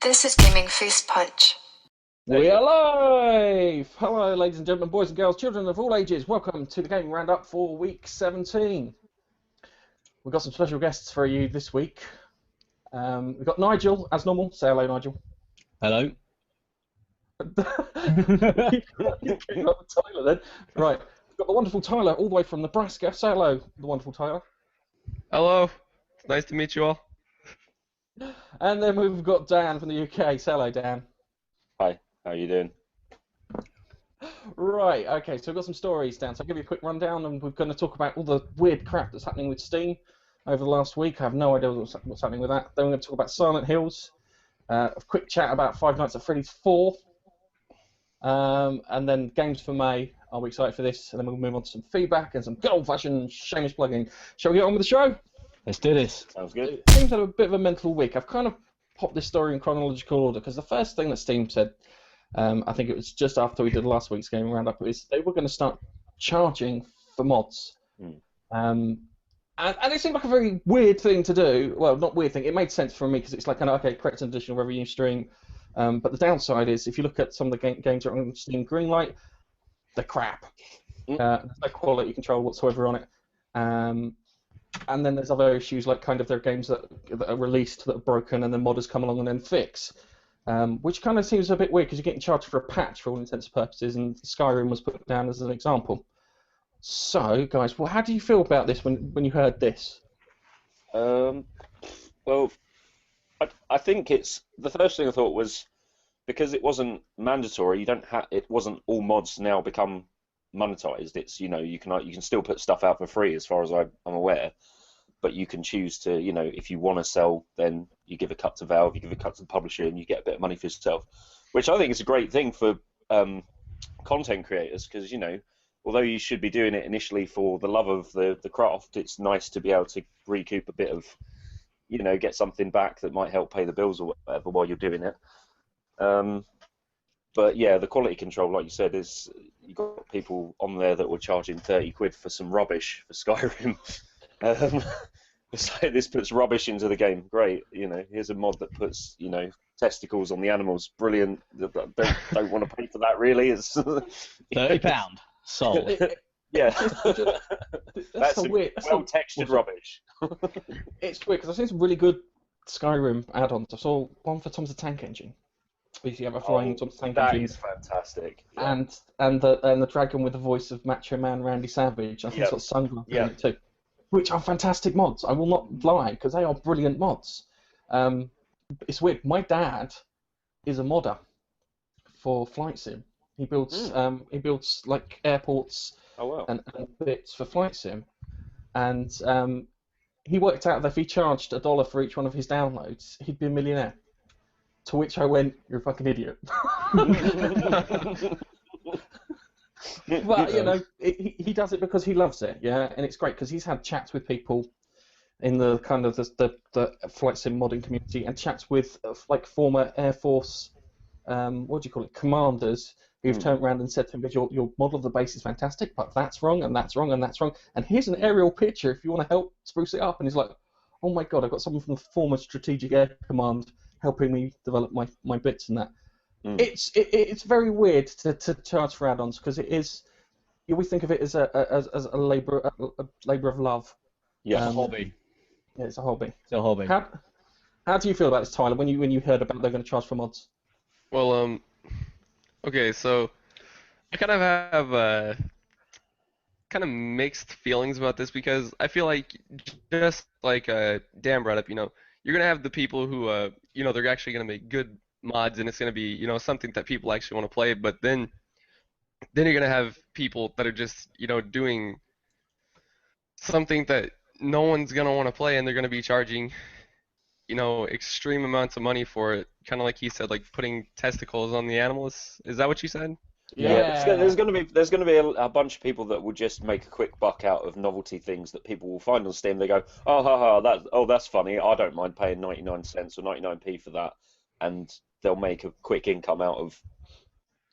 This is Gaming Face Punch. We are live! Hello, ladies and gentlemen, boys and girls, children of all ages. Welcome to the Gaming Roundup for week 17. We've got some special guests for you this week. We've got Nigel, as normal. Say hello, Nigel. Hello. You've got Tyler then. Right, we've got the wonderful Tyler all the way from Nebraska. Say hello, the wonderful Tyler. Hello. It's nice to meet you all. And then we've got Dan from the UK. Say hello, Dan. Hi, how are you doing? Right, okay, so we've got some stories down. So I'll give you a quick rundown, and we're going to talk about all the weird crap that's happening with Steam over the last week. I have no idea what's happening with that. Then we're going to talk about Silent Hills, a quick chat about Five Nights at Freddy's 4, and then games for May. Are we excited for this? And then we'll move on to some feedback and some good old-fashioned shameless plugging. Shall we get on with the show? Let's do this. Sounds good. Steam's had a bit of a mental week. I've kind of popped this story in chronological order because the first thing that Steam said, I think it was just after we did last week's Gaming Roundup, is they were going to start charging for mods. And it seemed like a very weird thing to do. Well, not weird thing. It made sense for me because it's like, okay, create an additional revenue stream. But the downside is, if you look at some of the games that are on Steam Greenlight, they're crap. There's no quality control whatsoever on it. And then there's other issues like kind of there are games that are released that are broken and then modders come along and then fix, which kind of seems a bit weird because you're getting charged for a patch for all intents and purposes, and Skyrim was put down as an example. So, guys, well, how do you feel about this when you heard this? Well, I think it's the first thing I thought was because it wasn't mandatory. You don't have it wasn't all mods now become monetized. It's you can still put stuff out for free as far as I'm aware, but you can choose to if you want to sell, then you give a cut to Valve, you give a cut to the publisher, and you get a bit of money for yourself, which I think is a great thing for content creators because although you should be doing it initially for the love of the craft, it's nice to be able to recoup a bit of get something back that might help pay the bills or whatever while you're doing it. But yeah, the quality control, like you said, is you got people on there that were charging 30 quid for some rubbish for Skyrim. It's like, this puts rubbish into the game. Great, here's a mod that puts testicles on the animals. Brilliant. Don't want to pay for that really. It's £30 sold. yeah. That's some weird. Well-textured rubbish. It's weird because I've seen some really good Skyrim add-ons. I saw one for Tom's the Tank Engine. If you have a flying Tom's the Tank that Engine. is fantastic. Yeah. And the dragon with the voice of Macho Man Randy Savage. I think it's got Sunglass in it too. Which are fantastic mods. I will not lie, because they are brilliant mods. It's weird. My dad is a modder for Flight Sim. He builds like airports and bits for Flight Sim, and he worked out that if he charged $1 for each one of his downloads, he'd be a millionaire. To which I went, "You're a fucking idiot." But he does it because he loves it, yeah, and it's great because he's had chats with people in the kind of the Flight Sim modding community, and chats with like former Air Force, what do you call it, commanders who've turned around and said to him, "Your model of the base is fantastic, but that's wrong, and that's wrong, and that's wrong, and here's an aerial picture if you want to help spruce it up." And he's like, "Oh my god, I've got someone from the former Strategic Air Command helping me develop my bits and that." It's very weird to charge for add-ons because it is. You always think of it as a labor of love. Yeah, it's a hobby. Yeah, it's a hobby. It's a hobby. How do you feel about this, Tyler? When you heard about they're going to charge for mods? Well, okay, so I kind of have kind of mixed feelings about this because I feel like just like Dan brought up, you're gonna have the people who they're actually gonna make good mods and it's gonna be something that people actually want to play, but then you're gonna have people that are just doing something that no one's gonna want to play and they're gonna be charging extreme amounts of money for it, kind of like he said, like putting testicles on the animals. Is that what you said? Yeah, there's going to be a bunch of people that will just make a quick buck out of novelty things that people will find on Steam. They go, "Oh, ha ha, that's funny. I don't mind paying 99 cents or 99p for that," and they'll make a quick income out of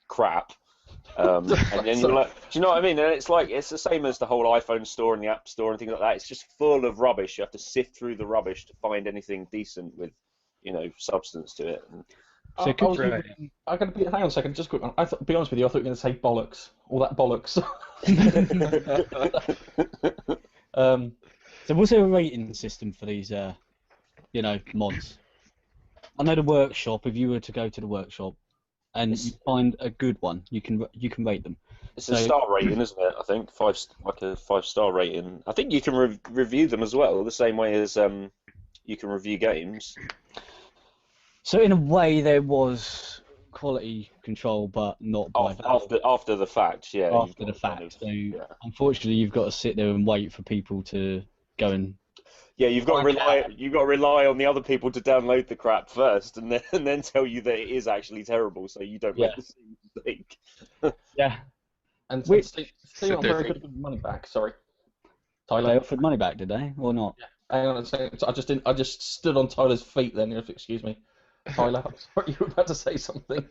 crap. And then you're like, do you know what I mean? And it's like it's the same as the whole iPhone store and the App Store and things like that. It's just full of rubbish. You have to sift through the rubbish to find anything decent with substance to it. And, So I could was you, Right. I gotta hang on a second, just a quick one. Be honest with you, I thought you were gonna say bollocks, all that bollocks. so was there a rating system for these, mods? I know the workshop. If you were to go to the workshop and you find a good one, you can rate them. It's a star rating, isn't it? I think like a 5-star rating. I think you can review them as well, the same way as you can review games. So in a way, there was quality control, but not by After the fact, yeah. after the fact. So unfortunately, you've got to sit there and wait for people to go and. Yeah, you've got to rely on the other people to download the crap first, and then tell you that it is actually terrible, so you don't make the same mistake. Yeah. And Sit Steve, I'm there very think- good with money back. Sorry, They Tyler. offered money back, did they, or not? Hang on a second. I just stood on Tyler's feet then. If excuse me, Tyler. I'm sorry, you were about to say something.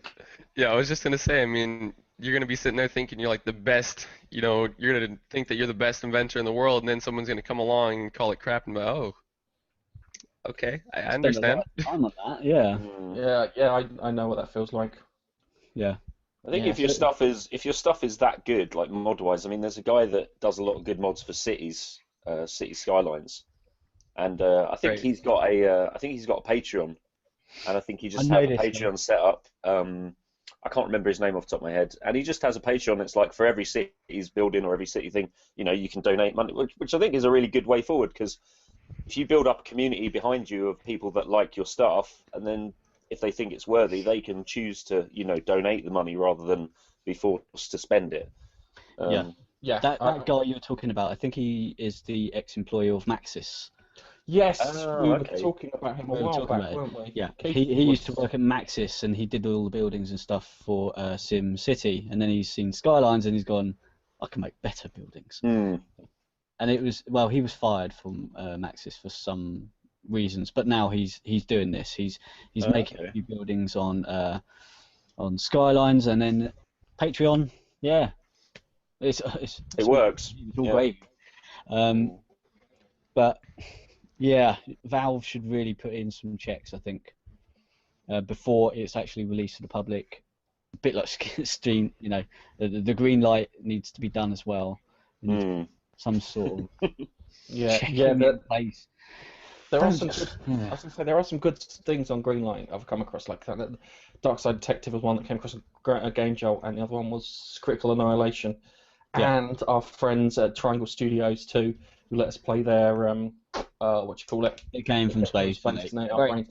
Yeah, I was just gonna say, I mean, you're gonna be sitting there thinking you're like the best, you're gonna think that you're the best inventor in the world, and then someone's gonna come along and call it crap and be, oh, okay, I understand. Time on that, yeah. Yeah. I know what that feels like. Yeah. I think Yeah, if your stuff is that good, like mod-wise, I mean, there's a guy that does a lot of good mods for cities, city skylines, and I think Right. he's got a Patreon, and I think he just I has a noticed Patreon set up. I can't remember his name off the top of my head, and he just has a Patreon. It's like for every city he's building or every city thing, you can donate money, which I think is a really good way forward, because if you build up a community behind you of people that like your stuff, and then if they think it's worthy, they can choose to, donate the money rather than be forced to spend it. Yeah. That guy you're talking about, I think he is the ex-employee of Maxis. Yes, Oh, we were okay. talking about him a We were while talking back, about it. weren't we? Yeah, Keith he used to was- work at Maxis, and he did all the buildings and stuff for Sim City, and then he's seen Skylines, and he's gone, I can make better buildings. Mm. And it was, he was fired from Maxis for some reasons, but now he's doing this. He's making a few buildings on Skylines, and then Patreon. Yeah, it works. It's all Yeah. great. But yeah, Valve should really put in some checks, I think, before it's actually released to the public. A bit like Steam, the green light needs to be done as well. Some sort of checking in place. There are Don't some just- good, I was going to say there are some good things on Greenlight I've come across, like that. Dark Side Detective was one that came across a Game Jolt, and the other one was Critical Annihilation. Yeah. And our friends at Triangle Studios too, who let us play their It came from space. didn't it? isn't it? Right.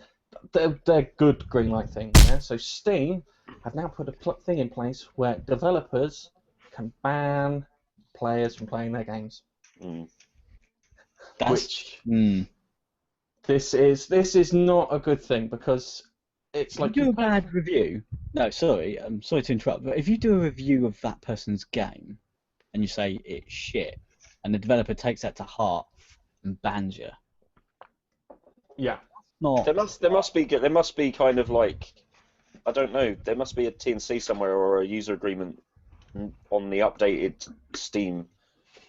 They're good Greenlight things. Yeah. So Steam have now put a thing in place where developers can ban players from playing their games. That's, This is not a good thing, because it's if like you do a bad review. No, sorry, I'm sorry to interrupt, but if you do a review of that person's game and you say it's shit, and the developer takes that to heart and bans you, yeah. not There must be kind of like, I don't know, there must be a T&C somewhere or a user agreement on the updated Steam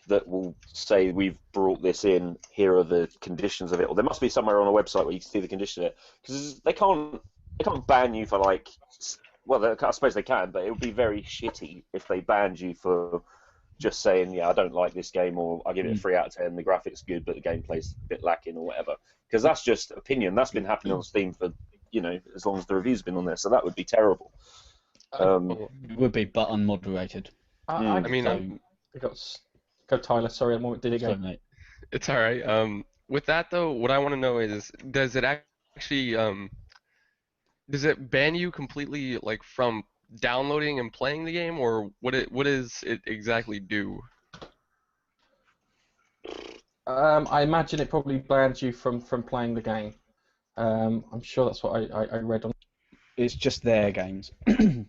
that will say we've brought this in, here are the conditions of it, or there must be somewhere on a website where you can see the condition of it, because they can't ban you for like, well, I suppose they can, but it would be very shitty if they banned you for just saying, yeah, I don't like this game, or I give it a 3 out of 10, the graphics good but the gameplay's a bit lacking or whatever, because that's just opinion. That's been happening on Steam for as long as the review's been on there, so that would be terrible. it would be, but unmoderated. I mean, go Tyler. Sorry, did it So, go? mate, It's all right. With that though, what I want to know is, does it actually does it ban you completely, like, from downloading and playing the game, or what does it exactly do? I imagine it probably bans you from playing the game. I'm sure that's what I read on. it's just their games.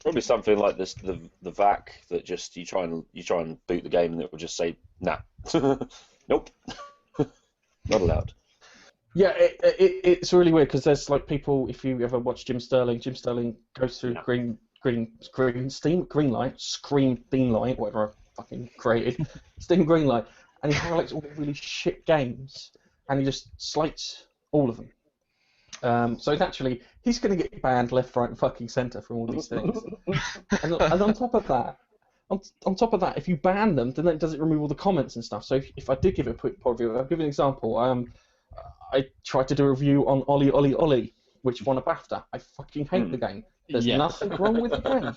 Probably something like this, the VAC, that just you try and boot the game and it will just say nah, nope, not allowed. Yeah, it's really weird, because there's like people. If you ever watch Jim Sterling goes through Scream Beanlight, whatever I fucking created, Steam Greenlight, and he highlights all the really shit games, and he just slates all of them. So he's going to get banned left, right, and fucking centre from all these things. and on top of that, if you ban them, then does it remove all the comments and stuff? So if I did give it a quick review, I'll give you an example. I tried to do a review on Ollie Ollie Ollie, which won a BAFTA. I fucking hate the game. There's nothing wrong with the game.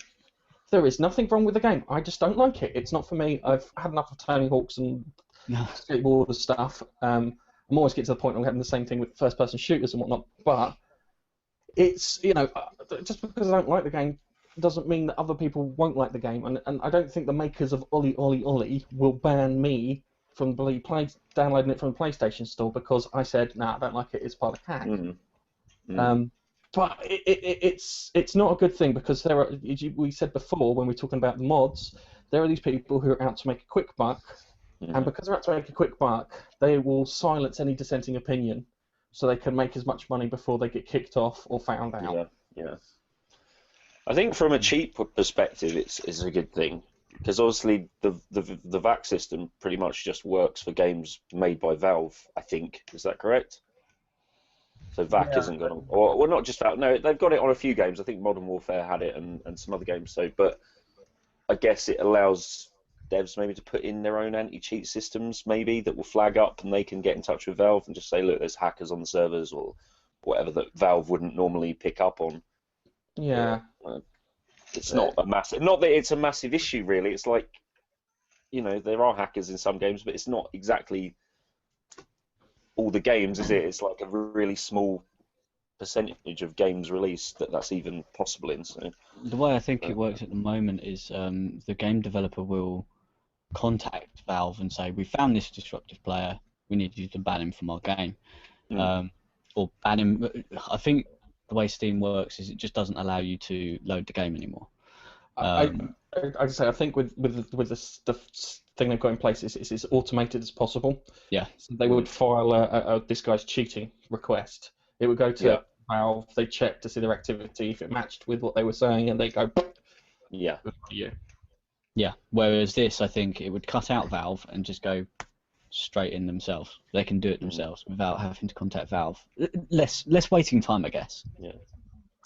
There is nothing wrong with the game. I just don't like it. It's not for me. I've had enough of Tony Hawk's and skateboard stuff. I'm always getting to the point where I'm having the same thing with first-person shooters and whatnot. But it's, just because I don't like the game doesn't mean that other people won't like the game. And I don't think the makers of Ollie Ollie Ollie will ban me from downloading it from the PlayStation Store because I said, I don't like it. It's part of hack. But it's not a good thing because we said before when we were talking about the mods, there are these people who are out to make a quick buck, and because they're out to make a quick buck, they will silence any dissenting opinion, so they can make as much money before they get kicked off or found out. Yeah. I think from a cheap perspective, it's a good thing because obviously the VAC system pretty much just works for games made by Valve. I think, is that correct? So VAC isn't going on, or not just VAC. No, they've got it on a few games. I think Modern Warfare had it, and some other games. So, but I guess it allows devs maybe to put in their own anti-cheat systems, maybe that will flag up, and they can get in touch with Valve and just say, look, there's hackers on the servers or whatever that Valve wouldn't normally pick up on. Yeah. It's not a massive. Not that it's a massive issue, really. It's like, there are hackers in some games, but it's not exactly all the games, is it? It's like a really small percentage of games released that's even possible in. So the way I think it works at the moment is the game developer will contact Valve and say, we found this disruptive player, we need you to ban him from our game. Or ban him. I think the way Steam works is it just doesn't allow you to load the game anymore. I think with the thing they've got in place is as automated as possible. Yeah. So they would file a this guy's cheating request. It would go to Valve. They check to see their activity. If it matched with what they were saying, and they go, yeah. Yeah. Whereas this, I think, it would cut out Valve and just go straight in themselves. They can do it themselves without having to contact Valve. Less waiting time, I guess. Yeah.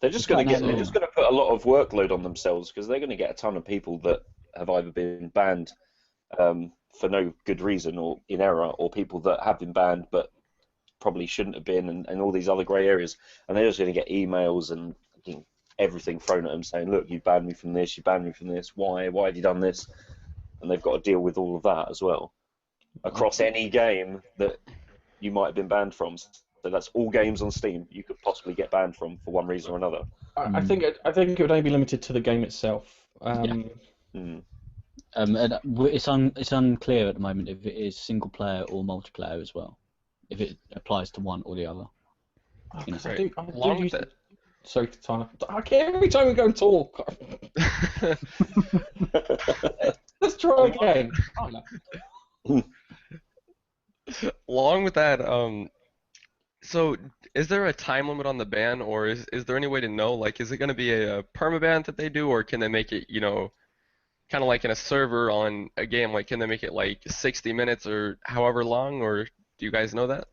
They're just going to put a lot of workload on themselves because they're going to get a ton of people that have either been banned for no good reason or in error, or people that have been banned but probably shouldn't have been, and all these other grey areas. And they're just going to get emails and everything thrown at them saying, look, you banned me from this, you banned me from this, why have you done this? And they've got to deal with all of that as well across any game that you might have been banned from. So that's all games on Steam you could possibly get banned from for one reason or another. I think it would only be limited to the game itself. And it's unclear at the moment if it is single player or multiplayer as well. If it applies to one or the other. Sorry, Tyler. Every time we go and talk. Let's try again. Along with that, so is there a time limit on the ban, or is there any way to know? Like, is it going to be a permaban that they do, or can they make it, kind of like in a server on a game? Like, can they make it like 60 minutes or however long, or do you guys know that?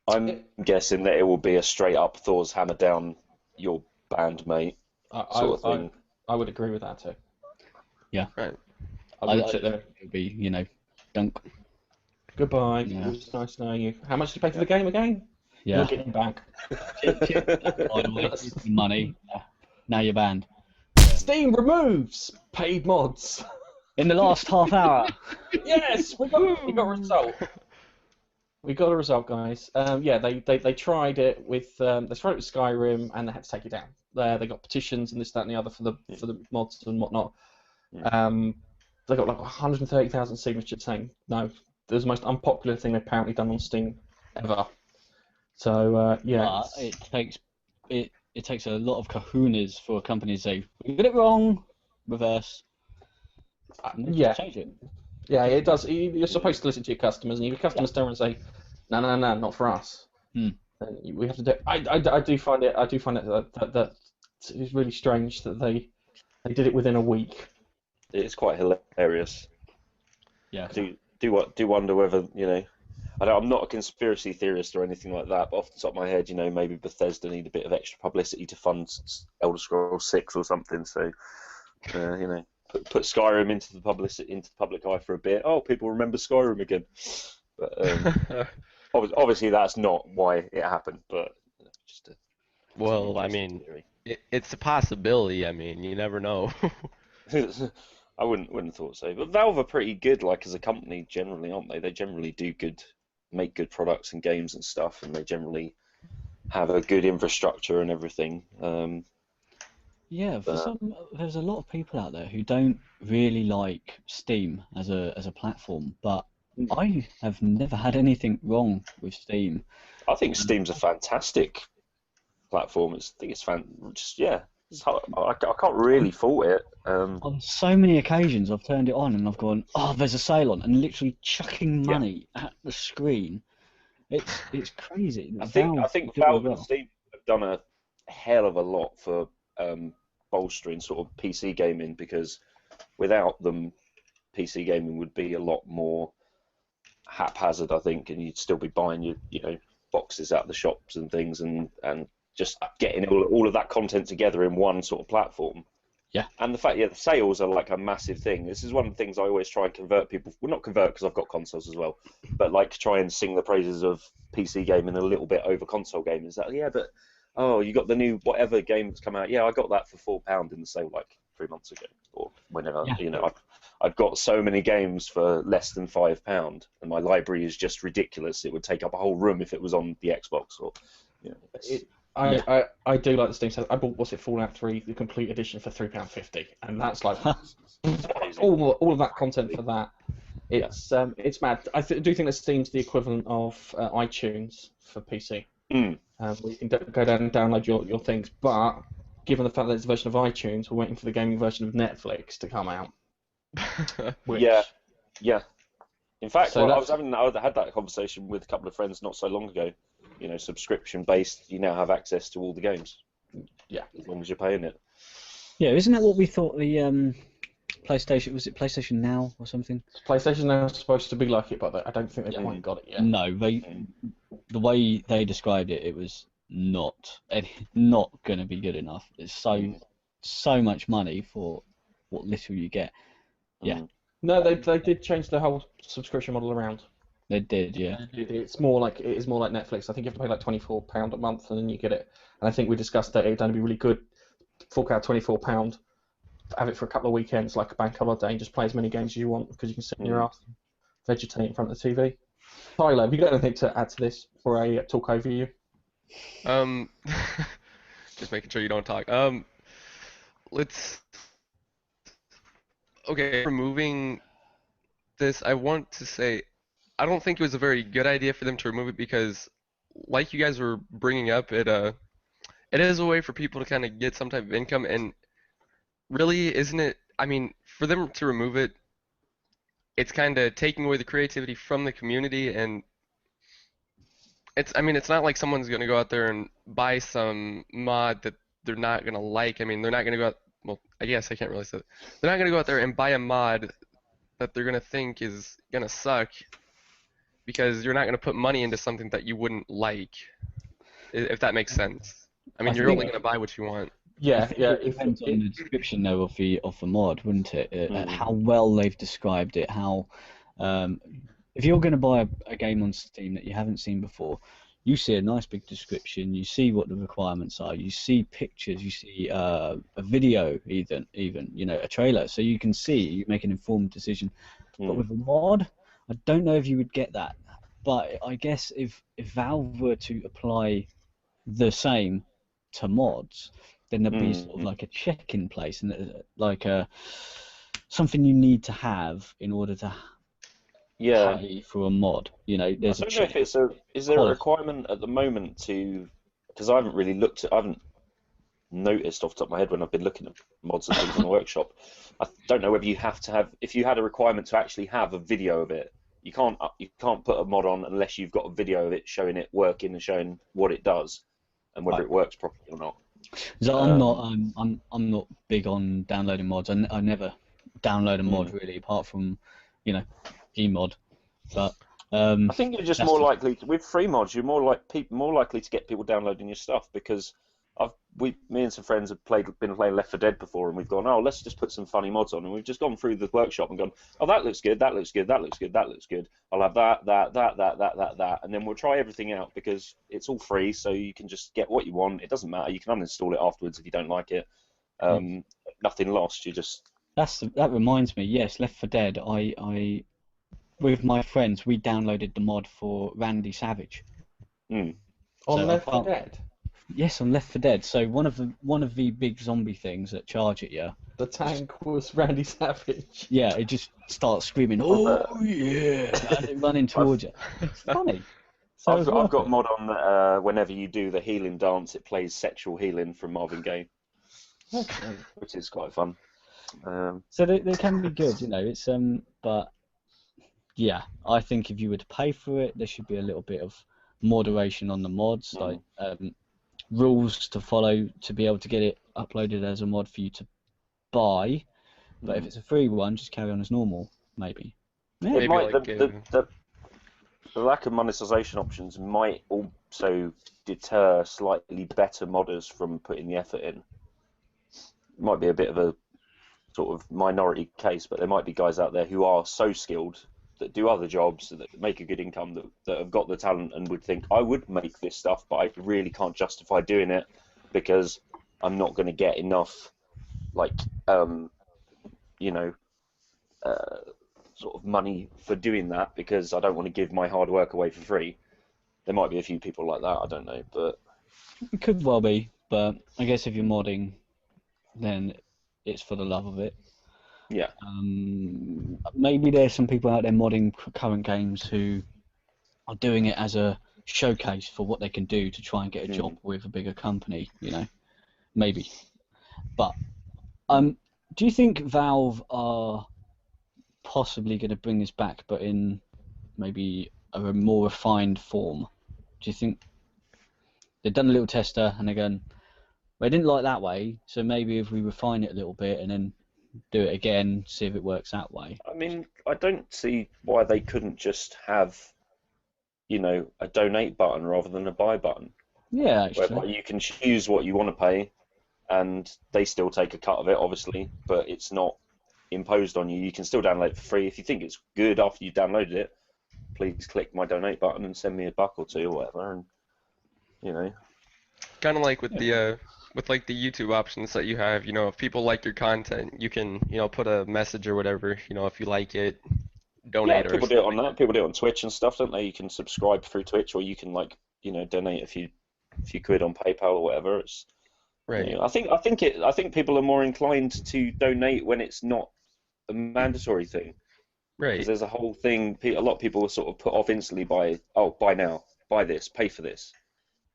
I'm guessing that it will be a straight up Thor's hammer down your band, mate. Sort of thing. I would agree with that too. Yeah. Right. I would sit there. It would be, dunk. Goodbye. Yeah. It was nice knowing you. How much did you pay for the game again? Yeah. You're getting back. Money. Now you're banned. Steam removes paid mods. In the last half hour. Yes, we got a result. We got a result, guys. They tried it with Skyrim and they had to take it down. They got petitions and this, that, and the other for the mods and whatnot. They got like 130,000 signatures saying no. It was the most unpopular thing they've apparently done on Steam ever. So it takes a lot of kahunas for a company to say we got it wrong, reverse. Change it. Yeah, it does. You're supposed to listen to your customers, and if your customers turn and say, no, not for us. Then we have to do. I do find it that it's really strange that they did it within a week. It's quite hilarious. Yeah. Do wonder whether I'm not a conspiracy theorist or anything like that, but off the top of my head, maybe Bethesda need a bit of extra publicity to fund Elder Scrolls 6 or something. So, put Skyrim into the public eye for a bit. Oh, people remember Skyrim again. But obviously, that's not why it happened. But just a Well, I mean, theory. it's a possibility. I mean, you never know. I wouldn't have thought so. But Valve are pretty good, like as a company, generally, aren't they? They generally make good products and games and stuff, and they generally have a good infrastructure and everything. Yeah, there's a lot of people out there who don't really like Steam as a platform, but I have never had anything wrong with Steam. I think Steam's a fantastic platform. I can't really fault it. On so many occasions, I've turned it on and I've gone, oh, there's a sale on, and literally chucking money at the screen. It's crazy. I think Valve and Steam have done a hell of a lot for bolstering sort of PC gaming, because without them, PC gaming would be a lot more haphazard, I think, and you'd still be buying your boxes out of the shops and things, and just getting all of that content together in one sort of platform. Yeah. And the fact, the sales are like a massive thing. This is one of the things I always try and convert people. Well, not convert because I've got consoles as well, but like try and sing the praises of PC gaming a little bit over console gaming. Is that, but you got the new whatever game that's come out. Yeah, I got that for £4 in the sale like 3 months ago or whenever. Yeah. I've got so many games for less than £5, and my library is just ridiculous. It would take up a whole room if it was on the Xbox or. I do like the Steam sale. I bought Fallout 3, the complete edition for £3.50, and that's like all of that content for that. It's mad. I do think that Steam's the equivalent of iTunes for PC. Where you can go down and download your things, but given the fact that it's a version of iTunes, we're waiting for the gaming version of Netflix to come out. Yeah. In fact, So I had that conversation with a couple of friends not so long ago. Subscription based, you now have access to all the games. Yeah. As long as you're paying it. Yeah, isn't that what we thought the PlayStation, was it PlayStation Now or something? PlayStation Now is supposed to be like it, but I don't think they've quite got it yet. No, the way they described it, it was not going to be good enough. It's so much money for what little you get. Yeah. No, they did change the whole subscription model around. They did, yeah. It is more like Netflix. I think you have to pay like £24 a month and then you get it. And I think we discussed that it'd only be really good, fork out £24, have it for a couple of weekends like a bank holiday, and just play as many games as you want because you can sit in your ass and vegetate in front of the TV. Tyler, have you got anything to add to this for a talk overview? Just making sure you don't talk. Removing this, I want to say, I don't think it was a very good idea for them to remove it because, like you guys were bringing up, it is a way for people to kind of get some type of income, and really, isn't it? I mean, for them to remove it, it's kind of taking away the creativity from the community, and it's not like someone's gonna go out there and buy some mod that they're not gonna like. I mean, they're not gonna go out. Well, I guess I can't really say that. They're not gonna go out there and buy a mod that they're gonna think is gonna suck, because you're not gonna put money into something that you wouldn't like, if that makes sense. I mean, you're only gonna buy what you want. Yeah. It depends on the description though of the mod, wouldn't it? How well they've described it. How if you're going to buy a game on Steam that you haven't seen before, you see a nice big description, you see what the requirements are, you see pictures, you see a video, even a trailer, so you can see, you make an informed decision. But with a mod, I don't know if you would get that. But I guess if Valve were to apply the same to mods, then there'd be sort of like a check in place, and like something you need to have in order to pay for a mod. There's I don't know if it's is there a requirement at the moment to, because I haven't really I haven't noticed off the top of my head when I've been looking at mods and things in the workshop. I don't know whether you have to have, if you had a requirement to actually have a video of it. You can't put a mod on unless you've got a video of it showing it working and showing what it does and whether it works properly or not. So I'm not big on downloading mods. I never download a mod really, apart from Gmod. But I think you're just That's more just- likely with free mods. You're more likely to get people downloading your stuff because me and some friends have been playing Left 4 Dead before, and we've gone, oh, let's just put some funny mods on, and we've just gone through the workshop and gone, oh, that looks good, that looks good, that looks good, that looks good. I'll have that, and then we'll try everything out because it's all free, so you can just get what you want. It doesn't matter. You can uninstall it afterwards if you don't like it. Nothing lost. You just That reminds me. Yes, Left 4 Dead. I with my friends we downloaded the mod for Randy Savage. On So I Left 4 can't- Dead. Yes, on Left 4 Dead. So one of the big zombie things that charge at you. The tank was Randy Savage. Yeah, it just starts screaming, "Oh yeah!" and it running towards you. It's funny. So it's I've worth got it. mod on that whenever you do the healing dance, it plays sexual healing from Marvin Gaye, which is quite fun. So they can be good, you know. It's but yeah, I think if you were to pay for it, there should be a little bit of moderation on the mods, like rules to follow to be able to get it uploaded as a mod for you to buy. But if it's a free one, just carry on as normal, maybe. Yeah. It Maybe might, like, the lack of monetization options might also deter slightly better modders from putting the effort in. Might be a bit of a sort of minority case, but there might be guys out there who are so skilled that do other jobs that make a good income that have got the talent and would think, I would make this stuff, but I really can't justify doing it because I'm not going to get enough, like, sort of money for doing that because I don't want to give my hard work away for free. There might be a few people like that, I don't know, but It could well be, but I guess if you're modding, then it's for the love of it. yeah. Maybe there's some people out there modding current games who are doing it as a showcase for what they can do to try and get a job with a bigger company, you know. Maybe. But do you think Valve are possibly going to bring this back, but in maybe a more refined form? Do you think they've done a little tester and they're going, well, I didn't like that way, so maybe if we refine it a little bit and then do it again, see if it works that way? I mean, I don't see why they couldn't just have, a donate button rather than a buy button. Yeah, actually. Whereby you can choose what you want to pay, and they still take a cut of it, obviously, but it's not imposed on you. You can still download it for free. If you think it's good after you've downloaded it, please click my donate button and send me $1 or $2 or whatever, and Kind of like with the YouTube options that you have, if people like your content, you can, put a message or whatever, if you like it, donate or people do it on something. that. People do it on Twitch and stuff, don't they? You can subscribe through Twitch, or you can donate a few quid on PayPal or whatever. It's Right. I think people are more inclined to donate when it's not a mandatory thing. Right. Because there's a whole thing. A lot of people are sort of put off instantly by, oh, buy now, buy this, pay for this.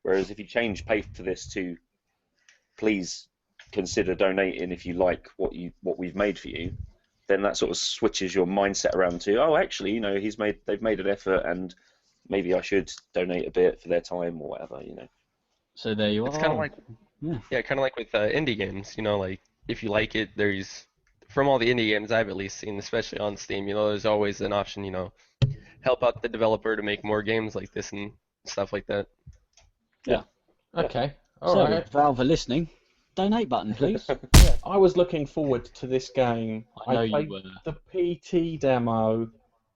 Whereas if you change pay for this to, please consider donating if you like what we've made for you, then that sort of switches your mindset around to, oh, actually, they've made an effort, and maybe I should donate a bit for their time or whatever, So there you It's are. kind of like, Yeah. kind of like with indie games, like if you like it, from all the indie games I've at least seen, especially on Steam, there's always an option, help out the developer to make more games like this and stuff like that. Okay. So, All right. if Valve are listening, donate button, please. I was looking forward to this game. I know you played were. the PT demo.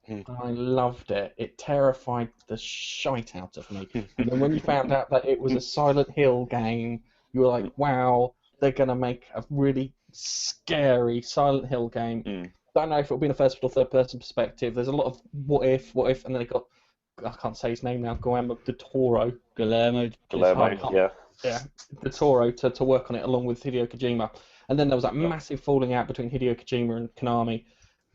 Hmm. And I loved it. It terrified the shite out of me. And then when you found out that it was a Silent Hill game, you were like, wow, they're going to make a really scary Silent Hill game. Don't know if it'll be in a first or third person perspective. There's a lot of what if, and then they got, I can't say his name now, Guillermo del Toro. Guillermo, Yeah. yeah. Del Toro to work on it along with Hideo Kojima. And then there was that massive falling out between Hideo Kojima and Konami.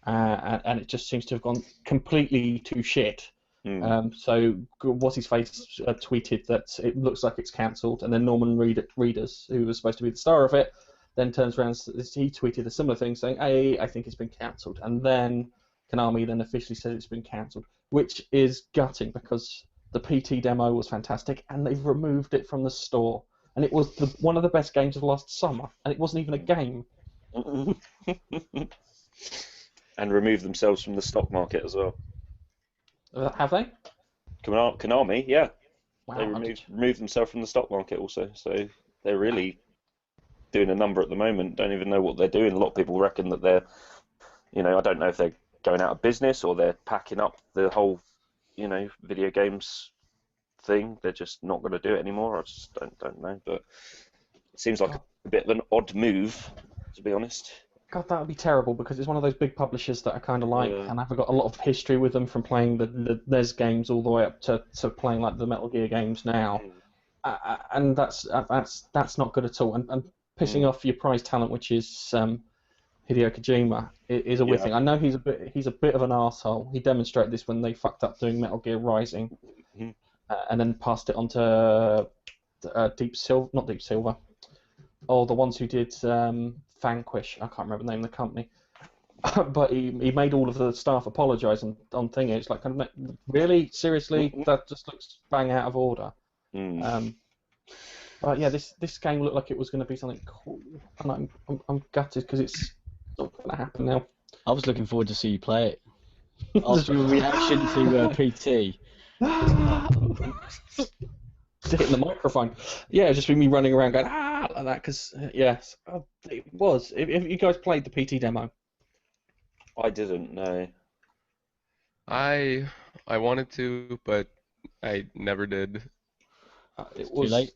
And it just seems to have gone completely to shit. So what's his face tweeted that it looks like it's cancelled, and then Norman Reedus, who was supposed to be the star of it, then turns around. He tweeted a similar thing saying, "Hey, I think it's been cancelled," and then Konami then officially said it's been cancelled, which is gutting because the PT demo was fantastic, and they've removed it from the store, and it was one of the best games of last summer, and it wasn't even a game. And remove themselves from the stock market as well. Have they? Konami, yeah. Wow. They removed themselves from the stock market also, so they're really doing a number at the moment. Don't even know what they're doing. A lot of people reckon that they're, I don't know if they're going out of business or they're packing up the whole, video games thing. They're just not going to do it anymore. I just don't know, but it seems like a bit of an odd move, to be honest. God, that would be terrible because it's one of those big publishers that I kind of like, Yeah. and I've got a lot of history with them from playing the NES games all the way up to playing like the Metal Gear games now, and that's not good at all. And pissing off your prize talent, which is Hideo Kojima, is a weird thing. I know he's a bit of an arsehole. He demonstrated this when they fucked up doing Metal Gear Rising, and then passed it on to not Deep Silver. Oh, the ones who did Vanquish. I can't remember the name of the company. But he made all of the staff apologise on thingy. It's like, really? Seriously? That just looks bang out of order. But yeah, this game looked like it was going to be something cool. And I'm gutted because it's not going to happen now. I was looking forward to see you play it. After your reaction to PT. Hitting the microphone. Yeah, just me running around going like that because yes, it was. If you guys played the PT demo, I didn't know. I wanted to, but I never did. It was too late.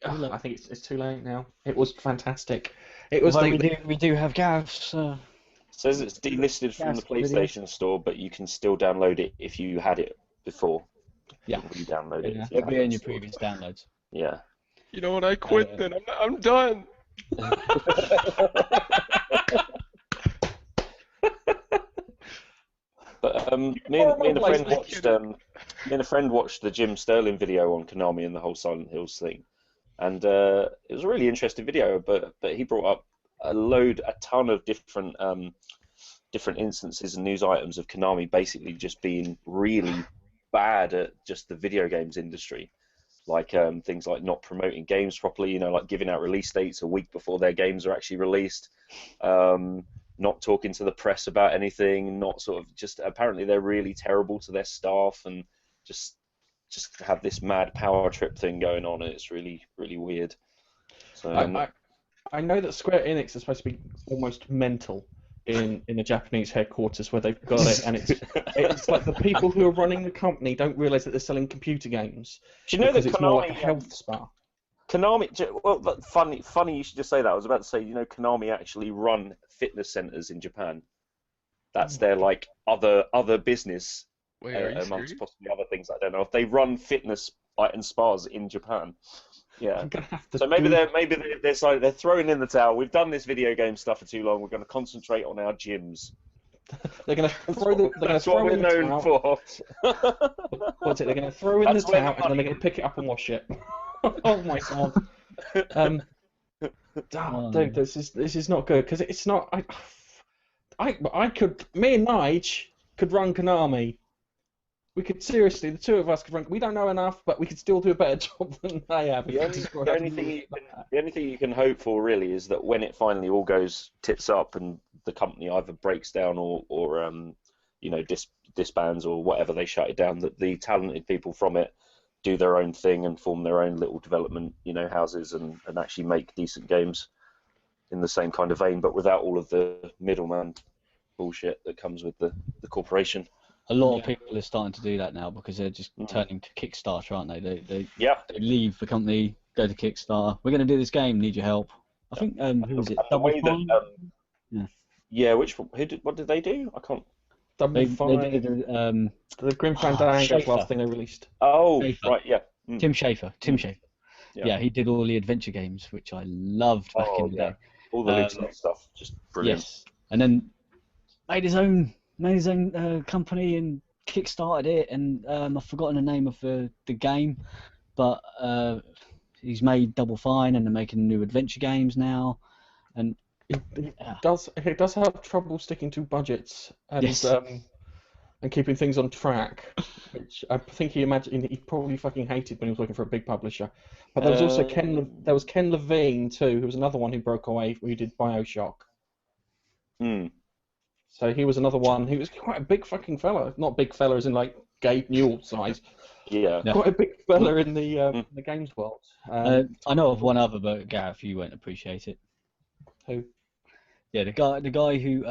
I think it's too late now. It was fantastic. It was. Although we do have Gav's. It says it's delisted from the PlayStation Store, but you can still download it if you had it before. Yeah. You download it. It'll be in your previous downloads. Yeah. You know what? I quit then. I'm done. But me and a friend watched the Jim Sterling video on Konami and the whole Silent Hills thing, and it was a really interesting video. But he brought up a ton of different instances and news items of Konami basically just being really bad at just the video games industry, like things like not promoting games properly, like giving out release dates a week before their games are actually released, not talking to the press about anything, not sort of just apparently they're really terrible to their staff and just have this mad power trip thing going on, and it's really really weird. So I know that Square Enix is supposed to be almost mental in the Japanese headquarters where they've got it, and it's like the people who are running the company don't realise that they're selling computer games. Do you know that it's Konami, more like a health spa? Konami, well, funny you should just say that. I was about to say, Konami actually run fitness centers in Japan. That's their like other business, Wait, are you amongst serious? possibly other things. I don't know if they run fitness and spas in Japan. Yeah. I'm gonna have to So maybe they're throwing in the towel. We've done this video game stuff for too long. We're going to concentrate on our gyms. They're going to throw the That's what we're known towel. for. What's it? They're going to throw in That's the where towel the and then money they're going to pick it up and wash it. Oh my god. Dude, this is not good because it's not. Me and Nige could run Konami. We could seriously, the two of us could run. We don't know enough, but we could still do a better job than they have. The only thing you can hope for really is that when it finally all goes tits up and the company either breaks down or disbands or whatever, they shut it down, that the talented people from it do their own thing and form their own little development houses and actually make decent games in the same kind of vein, but without all of the middleman bullshit that comes with the corporation. A lot of people are starting to do that now because they're just turning to Kickstarter, aren't they? They leave the company, go to Kickstarter. We're going to do this game. Need your help? I think who was it? Double Fine? What did they do? I can't. Double Fine. The Grim Fandango last thing they released. Oh, Schafer. right, yeah. Tim Schafer. Yeah, he did all the adventure games, which I loved back in the day. All the Lucid stuff, just brilliant. Yes, and then made his own company and kickstarted it, and I've forgotten the name of the game, but he's made Double Fine, and they're making new adventure games now, and it does have trouble sticking to budgets and keeping things on track, which I think he probably fucking hated when he was working for a big publisher. But there was also Ken Levine too, who was another one who broke away, who did BioShock. So he was another one. He was quite a big fucking fella. Not big fella as in like Gabe Newell size. Yeah. Yeah. Quite a big fella in the games world. I know of one other, but Gareth, you won't appreciate it. Who? Yeah, the guy who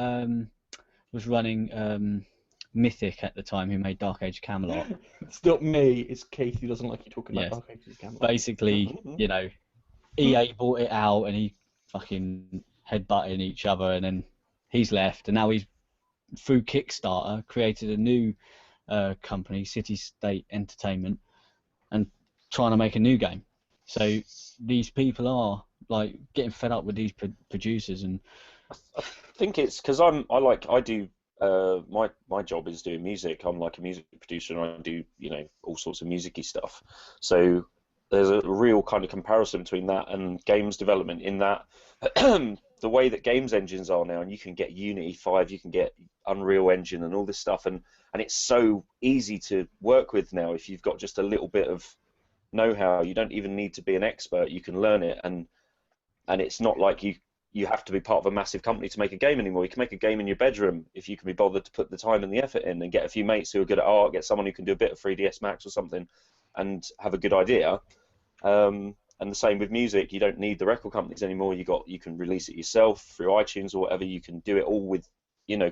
was running Mythic at the time, who made Dark Age Camelot. It's not me. It's Keith who doesn't like you talking about Yes. Dark Ages Camelot. Basically, you know, EA bought it out and he fucking headbutting each other, and then he's left, and now he's through Kickstarter created a new company, City State Entertainment, and trying to make a new game. So these people are like getting fed up with these producers, and I think it's because I do my job is doing music. I'm like a music producer, and I do all sorts of musicy stuff. So there's a real kind of comparison between that and games development in that the way that games engines are now, and you can get Unity 5, you can get Unreal Engine and all this stuff, and it's so easy to work with now if you've got just a little bit of know-how. You don't even need to be an expert, you can learn it, and it's not like you have to be part of a massive company to make a game anymore. You can make a game in your bedroom if you can be bothered to put the time and the effort in, and get a few mates who are good at art, get someone who can do a bit of 3ds Max or something, and have a good idea. And the same with music. You don't need the record companies anymore. You can release it yourself through iTunes or whatever. You can do it all with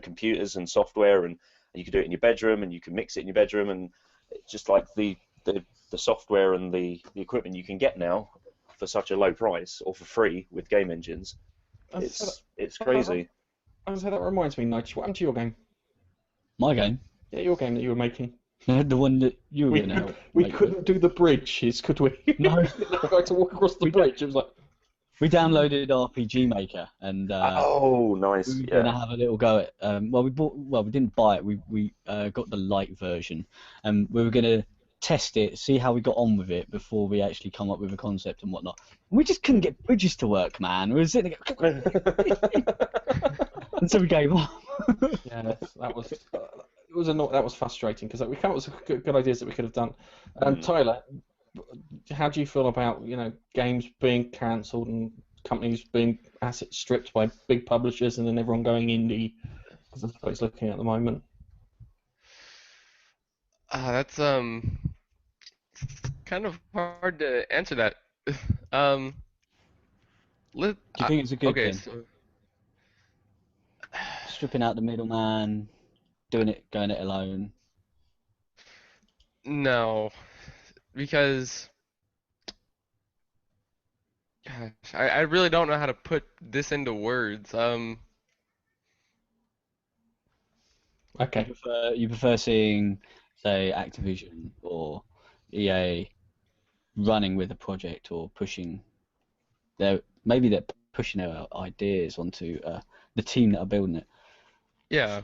computers and software, and you can do it in your bedroom, and you can mix it in your bedroom, and it's just like the software and the equipment you can get now for such a low price or for free with game engines. It's crazy. I was say that reminds me, Nigel. What happened to your game? my game, Yeah, your game that you were making. the one that you were going to help. We make couldn't do the bridges, could we? No. We had to walk across the bridge. It was like. We downloaded RPG Maker, and Oh, nice. we were Yeah. going to have a little go at. We didn't buy it. We got the light version, and we were going to test it, see how we got on with it before we actually come up with a concept and whatnot. We just couldn't get bridges to work, man. We were sitting there, and so we gave up. Yeah, that was that was frustrating because we came up with some good ideas that we could have done. Tyler, how do you feel about games being cancelled and companies being asset stripped by big publishers and then everyone going indie? Because that's what it's looking at the moment. That's kind of hard to answer that. Do you think it's a good okay, thing? so Stripping out the middleman, going it alone. no, because gosh, I really don't know how to put this into words. Okay. You prefer seeing, say, Activision or EA running with a project or pushing maybe they're pushing their ideas onto the team that are building it. Yeah.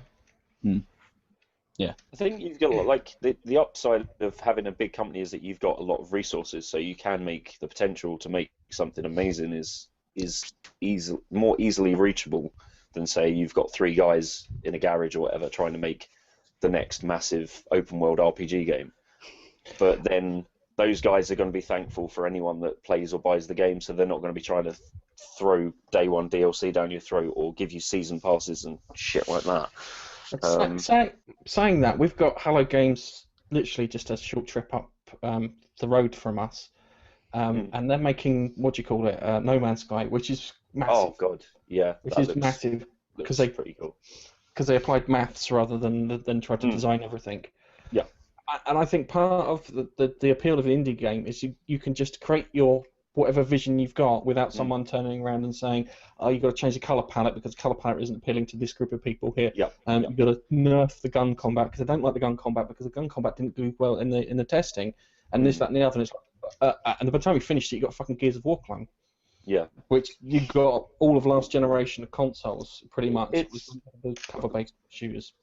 I think you've got like the upside of having a big company is that you've got a lot of resources, so you can make the potential to make something amazing is more easily reachable than say you've got 3 guys in a garage or whatever trying to make the next massive open world RPG game. But then those guys are going to be thankful for anyone that plays or buys the game, so they're not going to be trying to throw day one DLC down your throat or give you season passes and shit like that. Saying that, we've got Hello Games literally just a short trip up the road from us, and they're making No Man's Sky, which is massive. Oh god, yeah, which is massive because they pretty cool. Because they applied maths rather than try to design everything. Yeah, and I think part of the appeal of an indie game is you can just create your whatever vision you've got without someone turning around and saying, oh, you've got to change the colour palette because the colour palette isn't appealing to this group of people here. You've got to nerf the gun combat because I don't like the gun combat because the gun combat didn't do well in the testing, and this, that, and the other. And it's like, and by the time you finished it, you got fucking Gears of War clone. Yeah. Which you got all of last generation of consoles pretty much. It's the cover-based shooters.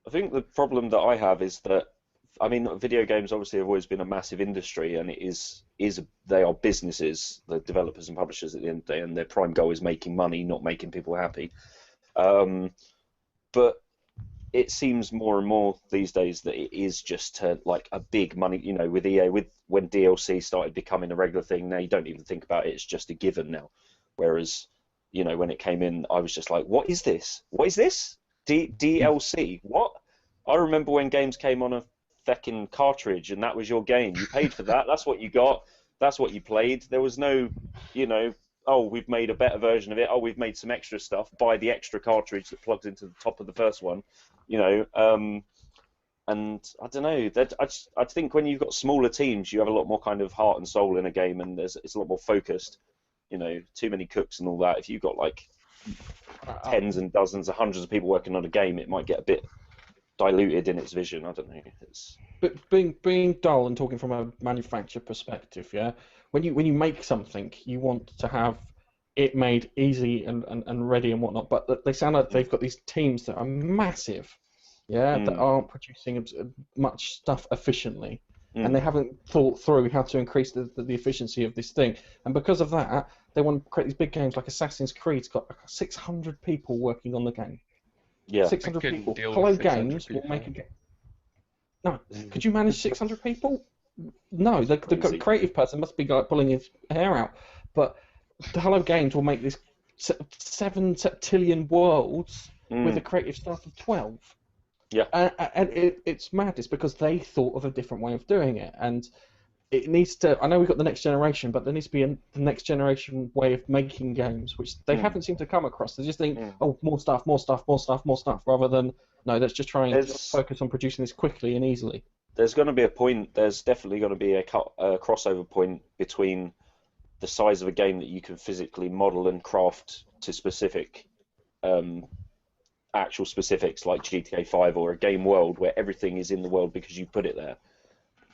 I think the problem that I have is that, I mean, video games obviously have always been a massive industry, and they are businesses, the developers and publishers at the end of the day, and their prime goal is making money, not making people happy. But it seems more and more these days that it is just like a big money, with EA, when DLC started becoming a regular thing, now you don't even think about it, it's just a given now. Whereas, when it came in, I was just like, what is this? What is this? DLC? What? I remember when games came on a feckin' cartridge, and that was your game. You paid for that. That's what you got. That's what you played. There was no, oh, we've made a better version of it. Oh, we've made some extra stuff. Buy the extra cartridge that plugs into the top of the first one. And I don't know. I think when you've got smaller teams, you have a lot more kind of heart and soul in a game, and it's a lot more focused. Too many cooks and all that. If you've got like tens and dozens or hundreds of people working on a game, it might get a bit diluted in its vision. I don't know. But being dull and talking from a manufacturer perspective, yeah. When you make something, you want to have it made easy and ready and whatnot. But they sound like they've got these teams that are massive. Yeah, that aren't producing much stuff efficiently, and they haven't thought through how to increase the efficiency of this thing. And because of that, they want to create these big games like Assassin's Creed's got 600 people working on the game. Yeah, 600 people. Hello Games will make a game. No, could you manage 600 people? No, the creative person must be like pulling his hair out. But the Hello Games will make this 7 septillion worlds with a creative staff of 12. Yeah. And it's madness because they thought of a different way of doing it, and it needs to. I know we've got the next generation, but there needs to be the next generation way of making games, which they haven't seemed to come across. They just think, oh, more stuff, rather than no, let's just try and focus on producing this quickly and easily. There's going to be a point. There's definitely going to be a crossover point between the size of a game that you can physically model and craft to specific. Actual specifics like GTA 5 or a game world where everything is in the world because you put it there.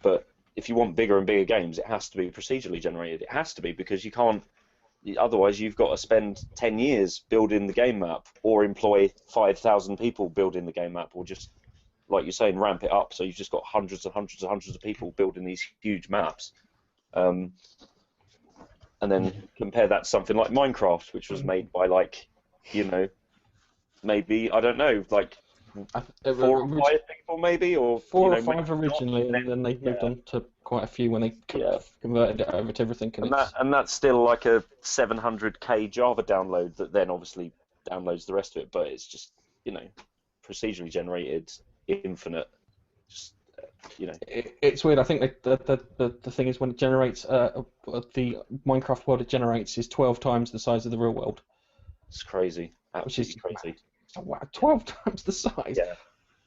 But if you want bigger and bigger games, it has to be procedurally generated. It has to be because you can't. Otherwise, you've got to spend 10 years building the game map, or employ 5,000 people building the game map, or just, like you're saying, ramp it up. So you've just got hundreds and hundreds and hundreds of people building these huge maps. And then compare that to something like Minecraft, which was made by maybe, I don't know, like 4 or 5 people maybe, or 4 or 5 originally, and then they moved on to quite a few when they converted it over to everything. And that's still like a 700k Java download that then obviously downloads the rest of it, but it's just, procedurally generated, infinite. Just, It's weird. I think the thing is when it generates the Minecraft world it generates is 12 times the size of the real world. It's crazy. Absolutely crazy. Oh, wow, 12 times the size. Yeah.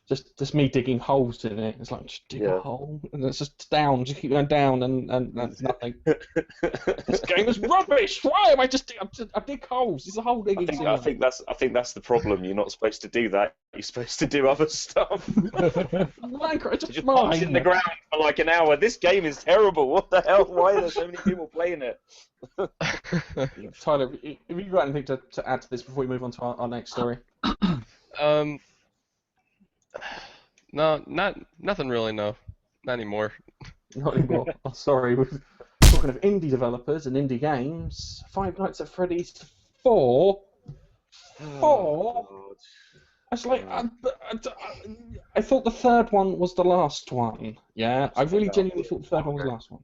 Just me digging holes in it. It's like just dig a hole, and it's just down. Just keep going down, and that's nothing. This game is rubbish. Why am I just I dig holes? It's a hole digging. I think that's the problem. You're not supposed to do that. You're supposed to do other stuff. Minecraft, just punch in the ground for like an hour. This game is terrible. What the hell? Why are there so many people playing it? Tyler, have you got anything to add to this before we move on to our next story? No, nothing really. No, not anymore. Not anymore. Oh, sorry. We're talking of indie developers and indie games. Five Nights at Freddy's 4. 4. It's like I thought the third one was the last one. Yeah, I really genuinely thought the third one was the last one.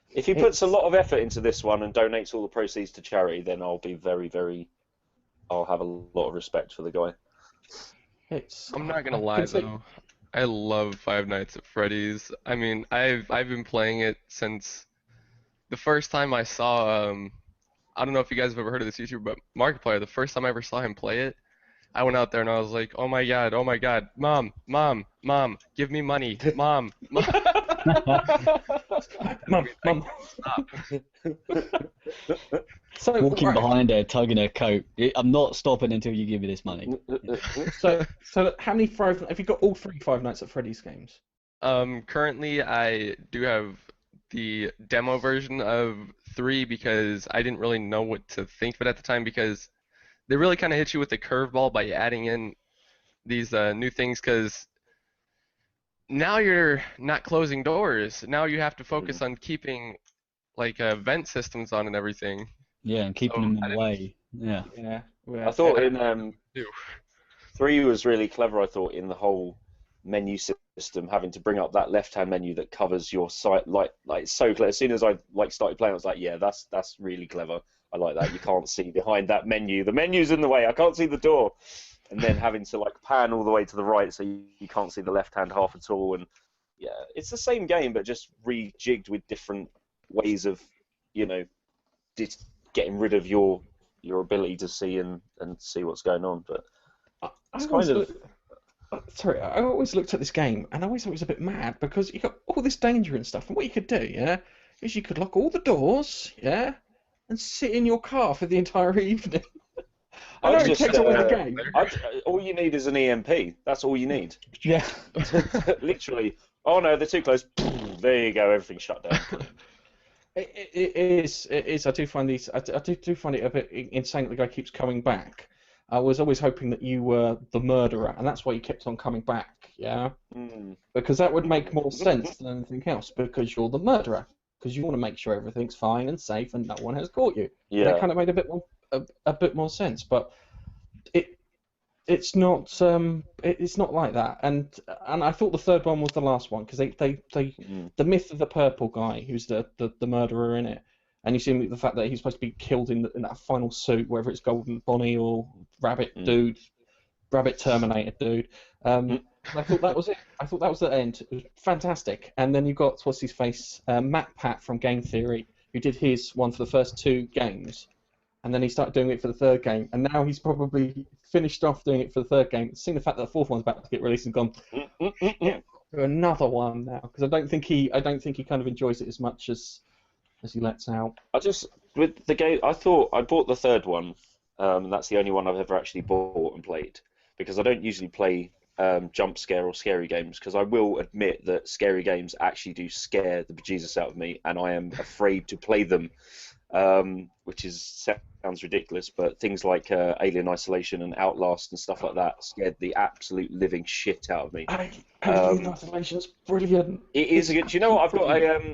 If he puts a lot of effort into this one and donates all the proceeds to charity, then I'll be very, very. I'll have a lot of respect for the guy. I'm not gonna lie though, I love Five Nights at Freddy's. I mean, I've been playing it since the first time I saw. I don't know if you guys have ever heard of this YouTuber, but Markiplier. The first time I ever saw him play it, I went out there and I was like, oh my god, mom, give me money, mom. Mum. Stop. So, walking behind her, tugging her coat. I'm not stopping until you give me this money. So how many have you got? All 3 Five Nights at Freddy's games? Currently I do have the demo version of 3 because I didn't really know what to think of it at the time, because they really kind of hit you with a curveball by adding in these new things, because now you're not closing doors. Now you have to focus on keeping like vent systems on and everything. Yeah, and keeping them away. Yeah. I thought in 3 was really clever. I thought in the whole menu system, having to bring up that left-hand menu that covers your site, like so clear. As soon as I started playing, I was like, yeah, that's really clever. I like that. You can't see behind that menu. The menu's in the way. I can't see the door. and then having to like pan all the way to the right so you can't see the left-hand half at all. And yeah, it's the same game but just rejigged with different ways of, you know, just getting rid of your ability to see and see what's going on. But it's kind of. Sorry, I always looked at this game and I always thought it was a bit mad because you got all this danger and stuff, and what you could do, yeah, is you could lock all the doors, yeah, and sit in your car for the entire evening. I know it takes away the game. All you need is an EMP. That's all you need. Yeah. Literally. Oh no, they're too close. There you go. Everything's shut down. It is. I do find these. I do find it a bit insane that the guy keeps coming back. I was always hoping that you were the murderer, and that's why you kept on coming back. Yeah. Because that would make more sense than anything else. Because you're the murderer. Because you want to make sure everything's fine and safe and no one has caught you. Yeah. That kind of made a bit more sense, but it's not like that. And I thought the third one was the last one because the myth of the purple guy who's the murderer in it, and you see the fact that he's supposed to be killed in that final suit, whether it's Golden Bonnie or Rabbit Dude, Rabbit Terminator Dude. I thought that was it. I thought that was the end. It was fantastic. And then you got what's his face, Matt Pat from Game Theory, who did his one for the first 2 games. And then he started doing it for the 3rd game, and now he's probably finished off doing it for the 3rd game. Seeing the fact that the 4th one's about to get released and gone do another one now, because I don't think he kind of enjoys it as much as he lets out. With the game, I thought I bought the 3rd one. That's the only one I've ever actually bought and played, because I don't usually play jump scare or scary games, because I will admit that scary games actually do scare the bejesus out of me, and I am afraid to play them. Which sounds ridiculous, but things like Alien Isolation and Outlast and stuff like that scared the absolute living shit out of me. Alien Isolation's brilliant. It is good. Do you know what?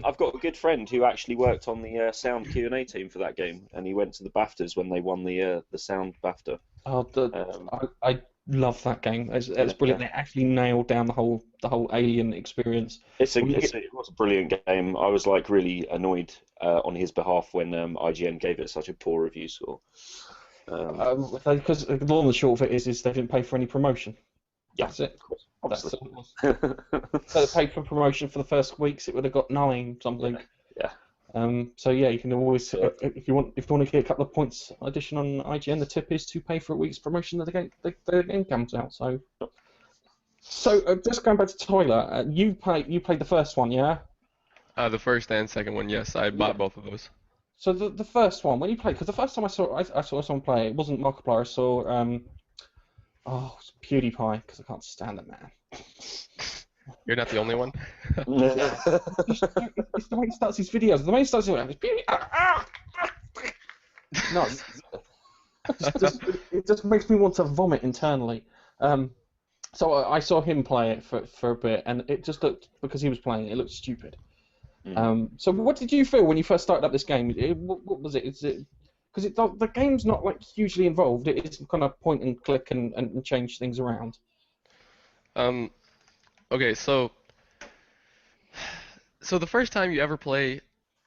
I've got a good friend who actually worked on the sound Q&A team for that game, and he went to the BAFTAs when they won the sound BAFTA. I love that game. It's brilliant. They actually nailed down the whole Alien experience. It was a brilliant game. I was like really annoyed on his behalf when IGN gave it such a poor review score. Because the long and the short of it is they didn't pay for any promotion. Yeah, that's it. That's all it was. So they paid for promotion for the first weeks. It would have got 9 something. Yeah. So yeah, you can always, if you want to get a couple of points addition on IGN, the tip is to pay for a week's promotion that the game comes out. So just going back to Tyler, you played the first one, yeah? The first and second one, yes, I bought both of those. So the first one, when you played, because the first time I saw someone play, it wasn't Markiplier. I saw it was PewDiePie, because I can't stand it, man. You're not the only one. It's the way he starts his videos. The way he starts his videos. No, it just makes me want to vomit internally. So I saw him play it for a bit, and it just looked, because he was playing it looked stupid. So what did you feel when you first started up this game? What was it? Is it because the game's not like hugely involved? It is kind of point and click and change things around. Okay, so the first time you ever play,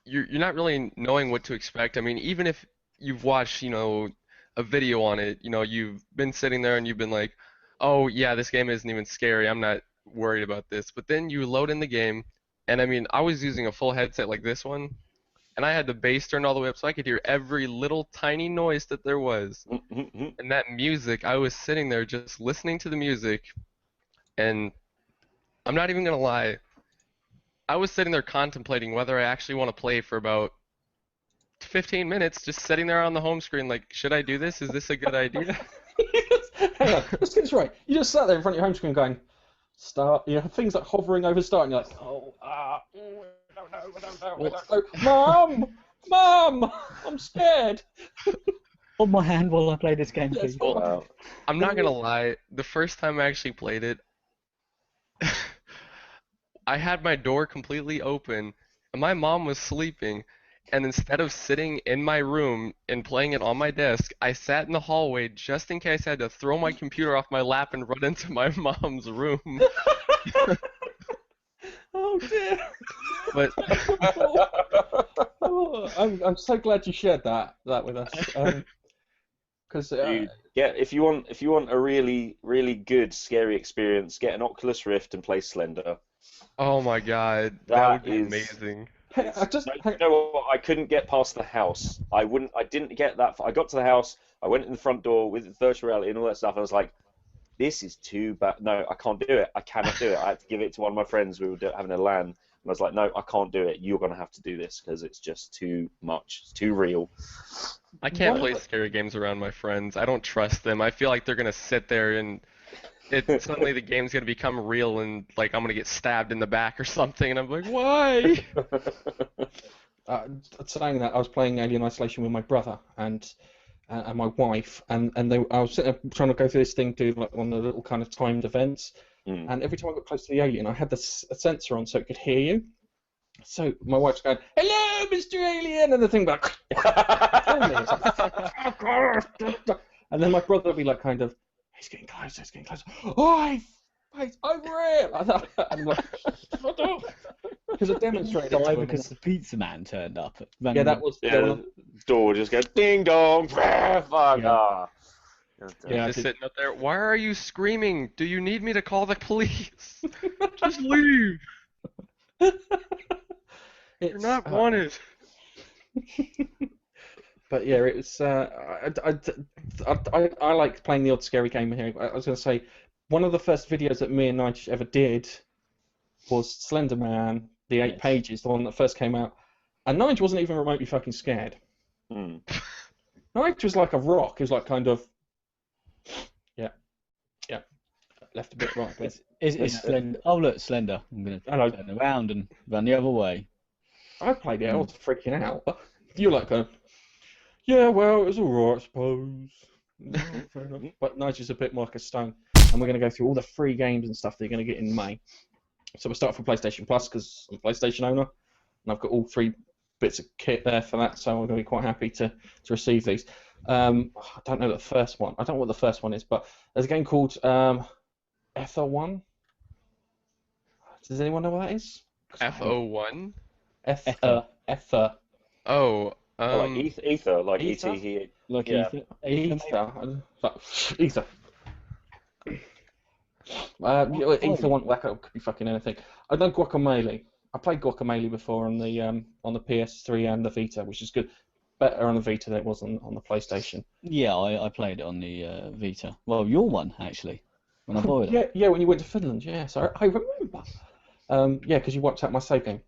you're not really knowing what to expect. I mean, even if you've watched, a video on it, you've been sitting there and you've been like, oh yeah, this game isn't even scary, I'm not worried about this. But then you load in the game, and I mean, I was using a full headset like this one, and I had the bass turned all the way up so I could hear every little tiny noise that there was. And that music, I was sitting there just listening to the music, and I'm not even going to lie, I was sitting there contemplating whether I actually want to play for about 15 minutes, just sitting there on the home screen like, should I do this? Is this a good idea? Hang on, let's get this right. You just sat there in front of your home screen going, start, things like hovering over start, and you're like, I don't know. Mom, I'm scared. Hold my hand while I play this game, please. Well, I'm not going to lie, the first time I actually played it, I had my door completely open, and my mom was sleeping, and instead of sitting in my room and playing it on my desk, I sat in the hallway just in case I had to throw my computer off my lap and run into my mom's room. Oh dear. But I'm so glad you shared that with us. Because Dude, if you want a really really good scary experience, get an Oculus Rift and play Slender. Oh my god, that That would be is. amazing. You know what? I couldn't get past the house. I didn't get that far. I got to the house. I went in the front door with virtual reality and all that stuff. I was like, this is too bad. No, I can't do it. I cannot do it. I had to give it to one of my friends. We were having a LAN, and I was like, no, I can't do it. You're gonna have to do this because it's just too much. It's too real. I can't play scary games around my friends. I don't trust them. I feel like they're gonna sit there and suddenly the game's gonna become real and like I'm gonna get stabbed in the back or something, and I'm like, why? Saying that, I was playing Alien Isolation with my brother and my wife, and I was sitting there trying to go through this thing, do like one of the little kind of timed events, and every time I got close to the alien, I had a sensor on so it could hear you. So my wife's going, "Hello, Mr. Alien," and the thing like, and then my brother would be like, kind of, he's getting closer, Oh, wait, over here! And I'm like, shut up! Because I demonstrated it to him. Because the pizza man turned up. Yeah, that was. Yeah, the door just goes ding dong. Fuck. Yeah. Yeah, just sitting up there. Why are you screaming? Do you need me to call the police? Just leave. You're not wanted. But yeah, it was. I like playing the odd scary game here. I was going to say, one of the first videos that me and Nige ever did was Slender Man, the 8 pages, the one that first came out. And Nige wasn't even remotely fucking scared. Nige was like a rock. He was like kind of, yeah, left a bit right. But It's Slender. Oh look, Slender. I'm gonna turn around and run the other way. I played it. I was freaking out. You're like going, yeah, well, it was alright, I suppose. Fair enough. But Nige is a bit more like a stone. And we're going to go through all the free games and stuff that you're going to get in May. So we'll start from PlayStation Plus because I'm a PlayStation owner, and I've got all 3 bits of kit there for that, so I'm going to be quite happy to receive these. I don't know the first one. I don't know what the first one is, but there's a game called Ether 1. Does anyone know what that is? FO1? Ether. Oh, like ether, like Ether? ET. Like Yeah. Ether. Ether one that could be fucking anything. I know Guacamelee. I played Guacamelee before on the PS3 and the Vita, which is good. Better on the Vita than it was on the PlayStation. Yeah, I played it on the Vita. Well, your one actually, when I borrowed it. Yeah, when you went to Finland. Yes, I remember. Yeah, because you wiped out my save game.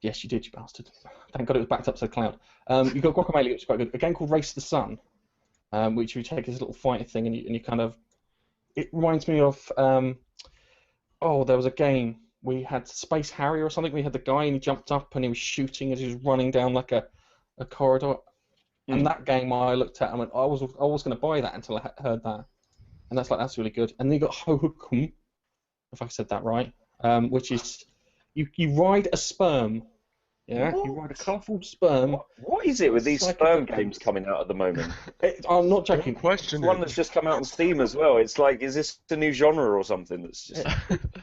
Yes, you did, you bastard. Thank God it was backed up to the cloud. You got Guacamelee, which is quite good. A game called Race to the Sun, which you take this little fighting thing and you kind of. It reminds me of. There was a game. We had Space Harrier or something. We had the guy and he jumped up and he was shooting as he was running down like a corridor. And that game I looked at and went, I was going to buy that until I heard that. And that's really good. And then you got Hohukum, if I said that right, which is you ride a sperm. Yeah, What? you ride a colourful sperm. What is it with these sperm games coming out at the moment? I'm not joking. Question One that's just come out on Steam as well. It's like, is this a new genre or something? That's just.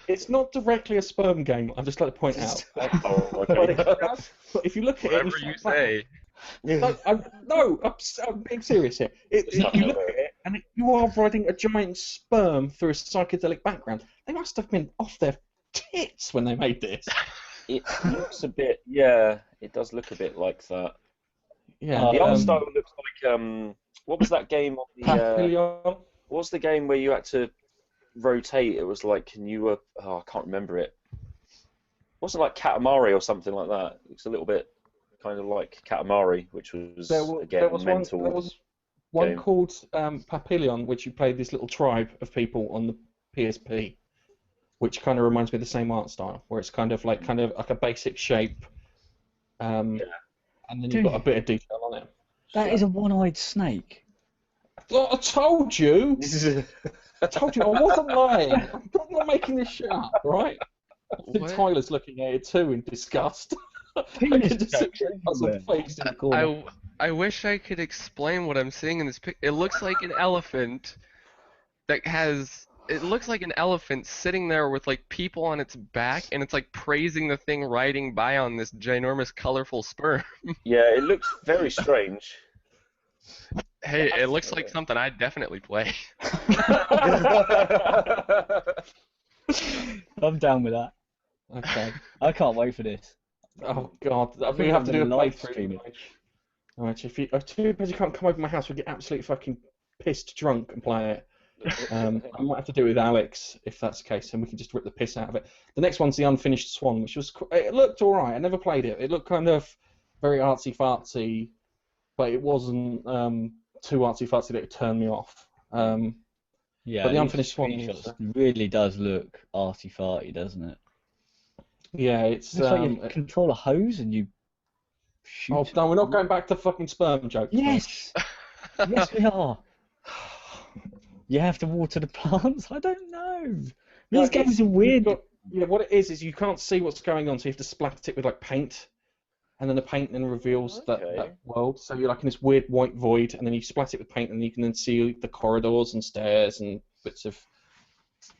It's not directly a sperm game. I'd just like to point out. Oh, But okay. if you look at Whatever it, you say. I'm being serious here. You look at it, and you are riding a giant sperm through a psychedelic background. They must have been off their tits when they made this. It looks a bit, yeah. It does look a bit like that. Yeah. The art style looks like what was that game on the? Papillon. What was the game where you had to rotate? It was like, and you were, I can't remember it. Wasn't it like Katamari or something like that? It's a little bit kind of like Katamari, which was again mental. There was one game. called Papillon, which you played this little tribe of people on the PSP, which kind of reminds me of the same art style, where it's kind of like a basic shape, and then you've got a bit of detail on it. That is a one-eyed snake. Well, I told you. I told you I wasn't lying. I'm not making this shit up, right? I think What? Tyler's looking at it too in disgust. I can just see his puzzled face in the corner. I wish I could explain what I'm seeing in this pic. It looks like an elephant that has. It looks like an elephant sitting there with like people on its back, and it's like praising the thing riding by on this ginormous, colorful sperm. Yeah, it looks very strange. Hey, it looks like something I'd definitely play. I'm down with that. Okay. I can't wait for this. Oh God, I we think have I'm to do a gonna live playthrough. stream it. Alright, if too bad you can't come over to my house, we get absolutely fucking pissed drunk and play it. I might have to do it with Alex if that's the case, and we can just rip the piss out of it. The next one's the Unfinished Swan, which it looked alright. I never played it. It looked kind of very artsy fartsy, but it wasn't too artsy fartsy that it turned me off. Yeah, but the these Unfinished Swan screenshots really does look arty farty, doesn't it? yeah, it's It's like you control a hose and you shoot. oh no, we're not going back to fucking sperm jokes. man. Yes, yes we are. You have to water the plants. I don't know. No, These games are weird. Yeah, what it is you can't see what's going on, so you have to splat it with like paint, and then the paint then reveals that world. So you're like in this weird white void, and then you splat it with paint, and you can then see the corridors and stairs and bits of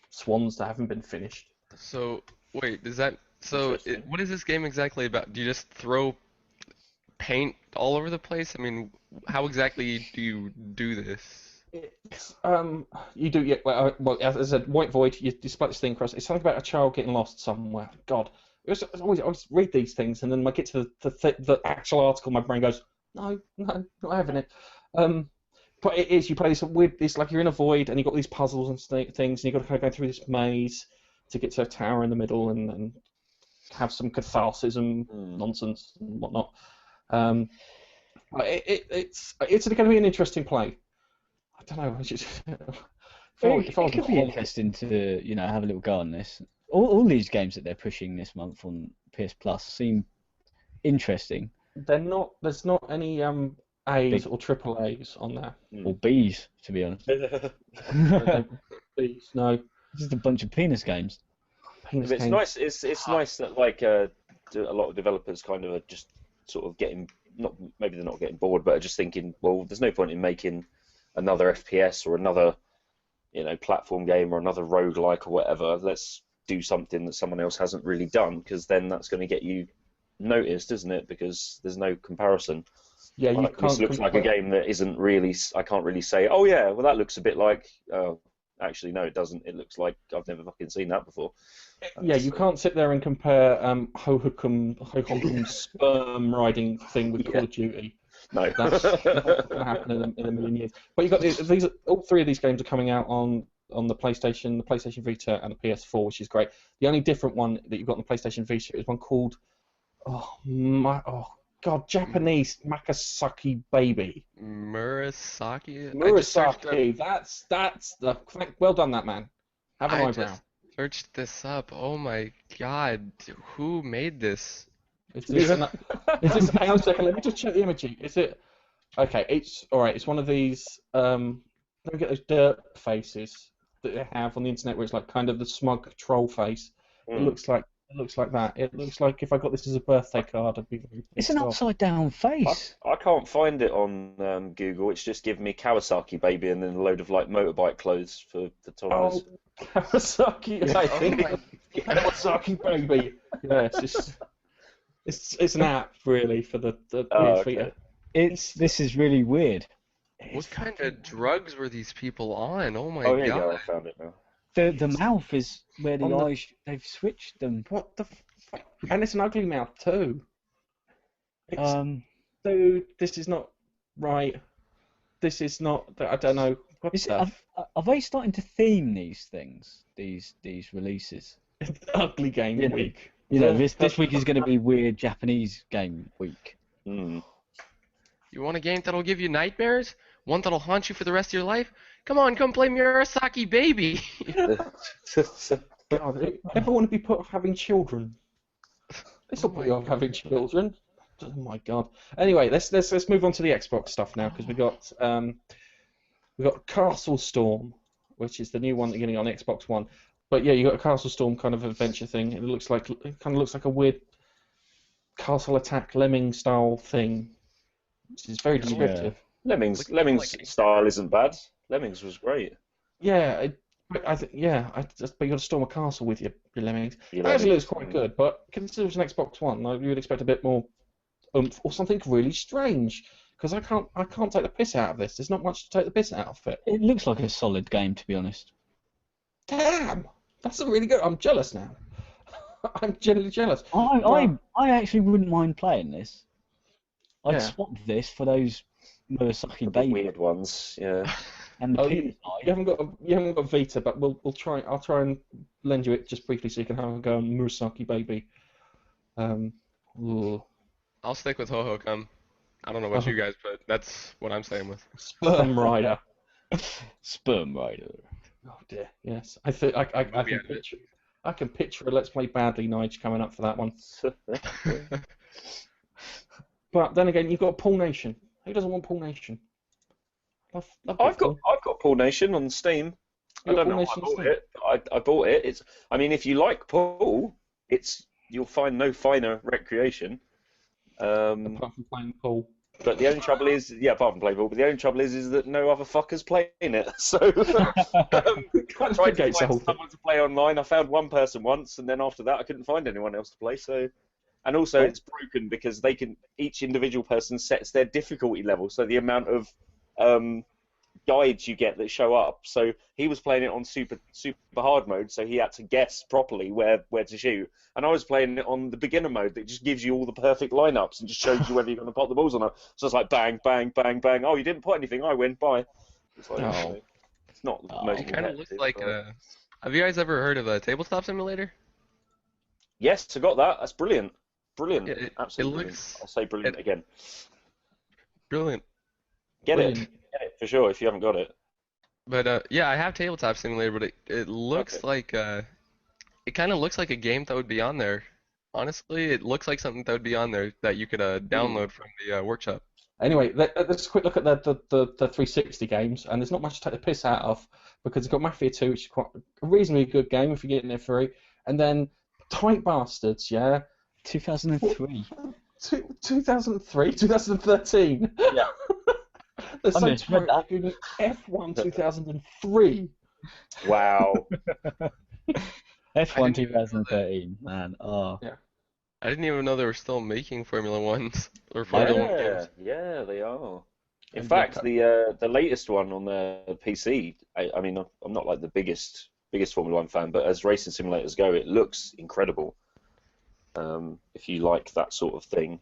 swans that haven't been finished. So, wait, does that... So, what is this game exactly about? Do you just throw paint all over the place? I mean, how exactly do you do this? It's, you do, yeah, well, as I said, white void, you splat this thing across. It's something about a child getting lost somewhere. God. I always read these things, and then when I get to the actual article, my brain goes, no, not having it. But it is, you play this weird, it's like you're in a void, and you've got these puzzles and things, and you've got to kind of go through this maze to get to a tower in the middle and have some catharsism nonsense and whatnot. It's going to be an interesting play. I don't know. It could be interesting to have a little go on this. All these games that they're pushing this month on PS Plus seem interesting. There's not any A's or triple A's on there. Or B's, to be honest. B's, no. Just a bunch of penis games. It's nice. It's nice that like a lot of developers kind of are just sort of getting maybe they're not getting bored, but are just thinking, well, there's no point in making another FPS or another platform game or another roguelike or whatever. Let's do something that someone else hasn't really done, because then that's going to get you noticed, isn't it? Because there's no comparison. Yeah, you can't. This looks like a game that isn't really. I can't really say, oh yeah, well that looks a bit like. Actually, no, it doesn't. It looks like I've never fucking seen that before. Yeah, you can't sit there and compare Ho-Hukum's sperm riding thing with Call of Duty. No, that's not going to happen in a million years. But you got these. All three of these games are coming out on the PlayStation Vita, and the PS4, which is great. The only different one that you've got on the PlayStation Vita is one called Japanese Makasaki Baby. Murasaki. That's the. Well done, that man. Have an eyebrow. Just searched this up. Oh my god, who made this? Hang on a second. Let me just check the imagery. Is it? Okay, it's all right. It's one of these. Let me get those dirt faces that they have on the internet, where it's like kind of the smug troll face. It looks like that. It looks like if I got this as a birthday card, I'd be very pissed It's an off. upside down face. I can't find it on Google. It's just giving me Kawasaki Baby and then a load of like motorbike clothes for toddlers. Oh, Kawasaki, I think. Kawasaki Baby. Yeah, it's an app really for the okay. This is really weird. What kind of drugs were these people on? Oh my Oh, there you god. go. I found it now. The mouth is where the eyes. They've switched them. What the fuck? And it's an ugly mouth too. Dude, this is not right. This is not. I don't know. Are they starting to theme these things? These releases. Ugly game week. This week is going to be weird Japanese game week. Mm. You want a game that'll give you nightmares? One that'll haunt you for the rest of your life? Come on, come play Murasaki Baby. God, ever want to be put off having children? This will put you off having children. Oh my god. Anyway, let's move on to the Xbox stuff now, because we got Castle Storm, which is the new one that you're getting on Xbox One. But yeah, you got a Castle Storm kind of adventure thing. It kind of looks like a weird Castle Attack Lemming style thing, which is very descriptive. Lemmings style isn't bad. Lemmings was great. Yeah, but you got to storm a castle with your lemmings. It actually looks quite good, but considering it's an Xbox One, you would expect a bit more oomph or something really strange. because I can't take the piss out of this. There's not much to take the piss out of it. It looks like a solid game, to be honest. Damn, that's a really good. I'm jealous now. I'm genuinely jealous. I actually wouldn't mind playing this. I'd Yeah. swap this for those Murasaki The baby weird ones, yeah. and the Oh, Pin you haven't got Vita, but we'll try. I'll try and lend you it just briefly so you can have a go on Murasaki Baby. Ooh. I'll stick with Ho-Ho-Come. I don't know about you guys, but that's what I'm staying with. Sperm Rider. Sperm Rider. Oh dear, yes. I think I can picture a Let's Play Badly Nige coming up for that one. But then again, you've got Pool Nation. Who doesn't want Pool Nation? I've got Pool Nation on Steam. I don't know why I bought it. I bought it. If you like pool, you'll find no finer recreation. Apart from playing pool. But the only trouble is, apart from playing pool, but the only trouble is that no other fuckers playing it. So I tried to find someone to play online. I found one person once, and then after that, I couldn't find anyone else to play. So, and also it's broken because each individual person sets their difficulty level. So the amount of guides you get that show up. So he was playing it on super hard mode, so he had to guess properly where to shoot. And I was playing it on the beginner mode that just gives you all the perfect lineups and just shows you whether you're going to pop the balls or not. So it's like bang, bang, bang, bang. Oh, you didn't put anything. I win. Bye. It's like, it's not the most It kind of looks like. but... Have you guys ever heard of a tabletop simulator? Yes, I got that. That's brilliant. Brilliant. It Absolutely. looks. I'll say brilliant again. Brilliant. Get it for sure if you haven't got it. But yeah, I have tabletop simulator, but it looks like it kind of looks like a game that would be on there. Honestly, it looks like something that would be on there that you could download from the workshop. Anyway, let's quick look at the 360 games, and there's not much to take the piss out of because it's got Mafia 2, which is quite a reasonably good game if you're getting it free, and then Tight Bastards, 2003. 2003, 2013. Yeah. There's I so misread that. F1 2003. Wow. F1 2013, man. Oh. Yeah. I didn't even know they were still making Formula Ones or Formula One games. Yeah, they are. In And fact, the latest one on the PC, I mean, I'm not like the biggest Formula One fan, but as racing simulators go, it looks incredible. If you like that sort of thing,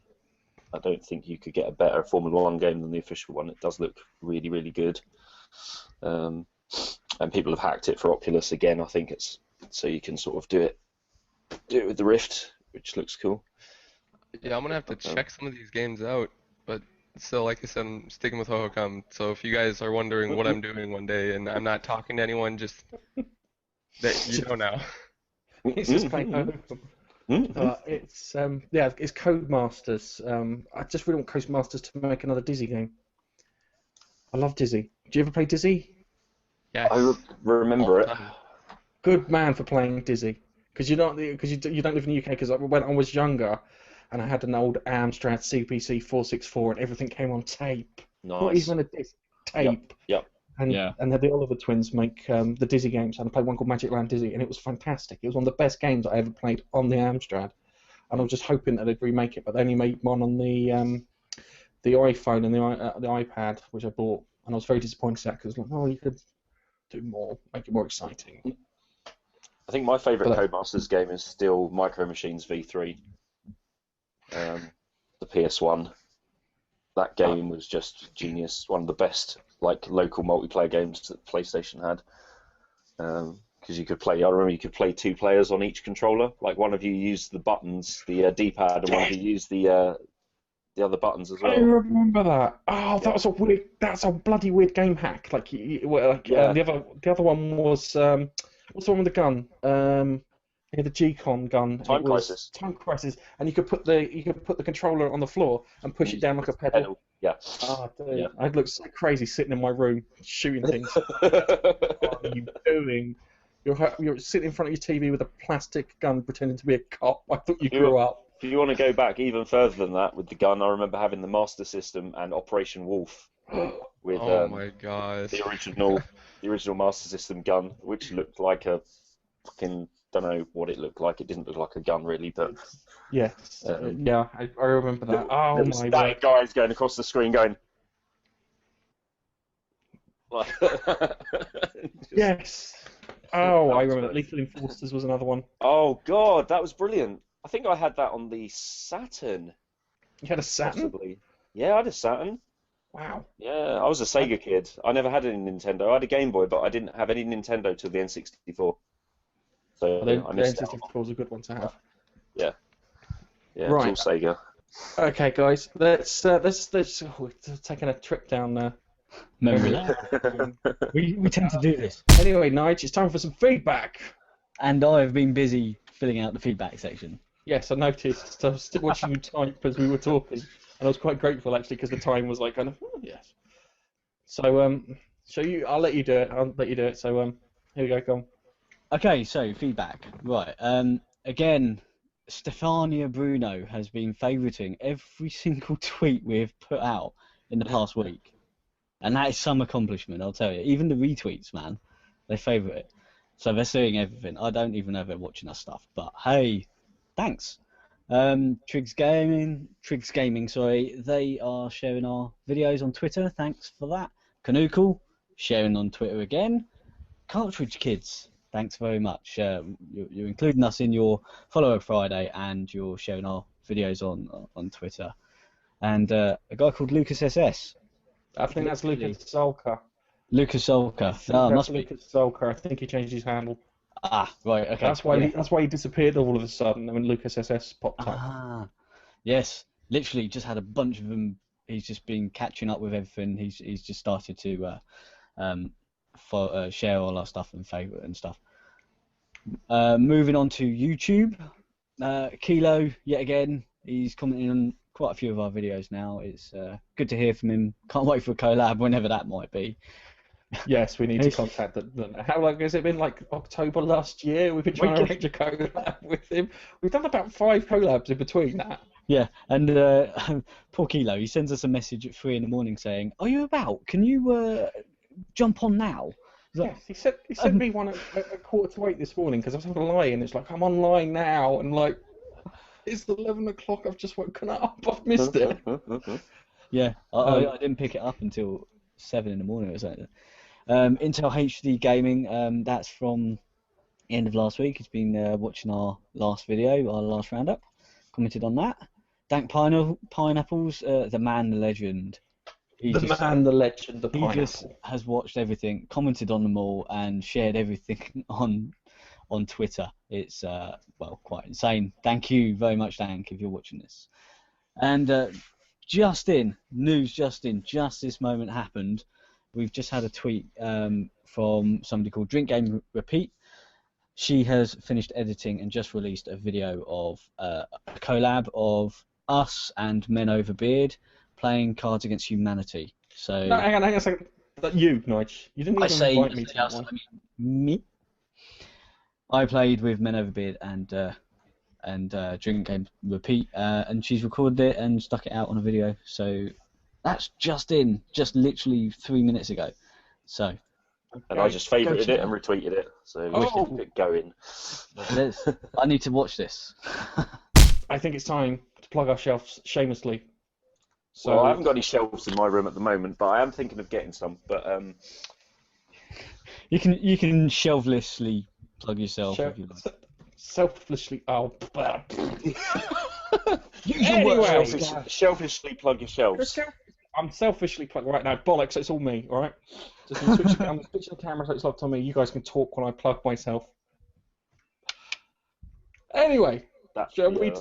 I don't think you could get a better Formula One game than the official one. It does look really, really good. And people have hacked it for Oculus again. I think it's so you can sort of do it with the Rift, which looks cool. Yeah, I'm gonna have to check some of these games out, but still, like I said, I'm sticking with Ho-Ho-Come. So if you guys are wondering what I'm doing one day and I'm not talking to anyone, just that you know now. It's just playing it's it's Codemasters. I just really want Codemasters to make another Dizzy game. I love Dizzy. Do you ever play Dizzy? Yes. I remember it. Good man for playing Dizzy, because you don't live in the UK. Because when I was younger, and I had an old Amstrad CPC 464, and everything came on tape. Nice. Not even a disc, tape. Yep. And Yeah. and the Oliver twins make the Dizzy games, and I played one called Magic Land Dizzy, and it was fantastic. It was one of the best games I ever played on the Amstrad, and I was just hoping that they'd remake it, but they only made one on the iPhone and the iPad, which I bought, and I was very disappointed at because you could do more, make it more exciting. I think my favourite Codemasters game is still Micro Machines V3. The PS1. That game was just genius. One of the best local multiplayer games that PlayStation had. Because you could play. I remember you could play 2 players on each controller. Like one of you used the buttons, the D-pad, and one of you used the other buttons as well. I remember that. Oh, that was a weird. That's a bloody weird game hack. The other one was what's the one with the gun? The G-Con gun. Time Crisis. Time Crisis, and you could put the controller on the floor and push it down like a pedal. Yeah. Oh, dude. Yeah. I'd look so crazy sitting in my room shooting things. What are you doing? You're sitting in front of your TV with a plastic gun pretending to be a cop. I thought you grew up. If you want to go back even further than that with the gun, I remember having the Master System and Operation Wolf with Oh my god. the original Master System gun, which looked like a fucking don't know what it looked like. It didn't look like a gun really, but Yes, yeah, I remember that. Oh there was my static word! guys going across the screen going. Like, Yes. Oh, I That was remember that. great. Lethal Enforcers was another one. Oh God, that was brilliant. I think I had that on the Saturn, You had a Saturn? possibly. Yeah, I had a Saturn. Wow. Yeah, I was a Sega kid. I never had any Nintendo. I had a Game Boy, but I didn't have any Nintendo till the N64. So Well, the I missed out. N64 was a good one to have. Yeah, yeah, Right. it's all Sega. Okay, guys, let's we're taking a trip down there. Memory lane. We tend to do this. Anyway, Nige, it's time for some feedback. And I've been busy filling out the feedback section. Yes, I noticed. So I was still watching you type as we were talking, and I was quite grateful actually because the time was like kind of yes. So I'll let you do it. So here we go. Go on. Okay, so feedback. Right. Again, Stefania Bruno has been favouriting every single tweet we've put out in the past week. And that is some accomplishment, I'll tell you. Even the retweets, man, they favourite it. So they're seeing everything. I don't even know if they're watching our stuff, but hey, thanks. Triggs Gaming, they are sharing our videos on Twitter. Thanks for that. Canuckle, sharing on Twitter again. Cartridge Kids, thanks very much. You're including us in your Follower Friday, and you're sharing our videos on Twitter. And a guy called Lucas SS. I think that's Lucas Solka. Lucas Solka. That's Must be. Lucas Solka. I think he changed his handle. Ah, right. Okay. That's why he disappeared all of a sudden when Lucas SS popped up. Ah, yes. Literally, just had a bunch of them. He's just been catching up with everything. He's just started to share all our stuff and favourite and stuff. Moving on to YouTube, Kilo yet again. He's commenting on quite a few of our videos now. It's good to hear from him. Can't wait for a collab whenever that might be. Yes, we need to contact them. How long has it been? Like October last year? We've been trying to arrange a collab with him. We've done about 5 collabs in between that. Yeah, and poor Kilo, he sends us a message at 3 in the morning saying, "Are you about? Can you jump on now?" Yes, he sent me one at 7:45 this morning because I was online. It's like, I'm online now, and like, it's 11 o'clock. I've just woken up. I've missed it. Yeah, I didn't pick it up until 7 in the morning or something. Intel HD Gaming, that's from the end of last week. He's been watching our last video, our last roundup. Commented on that. Dank Pineapples, the man, the legend. The legend, the pineapple. He just has watched everything, commented on them all, and shared everything on Twitter. It's quite insane. Thank you very much, Dank, if you're watching this. And just this moment happened. We've just had a tweet from somebody called Drink Game Repeat. She has finished editing and just released a video of a collab of us and Men Over Beard playing Cards Against Humanity. So no, hang on a second. That you, Nige. You didn't even invite me to that one. Me. I played with Men Over Beard and Drink Game Repeat, and she's recorded it and stuck it out on a video. So that's just literally 3 minutes ago. So. And I just favourited it and retweeted it, so we keep it going. I need to watch this. I think it's time to plug our shelves shamelessly. So I haven't got any shelves in my room at the moment, but I am thinking of getting some. But you can shelflessly plug yourself if you like. Selfishly, anyway, shelfishly plug your shelves. I'm selfishly plugged right now. Bollocks, it's all me, alright? I'm switching the camera so it's locked on me. You guys can talk when I plug myself. Anyway, should we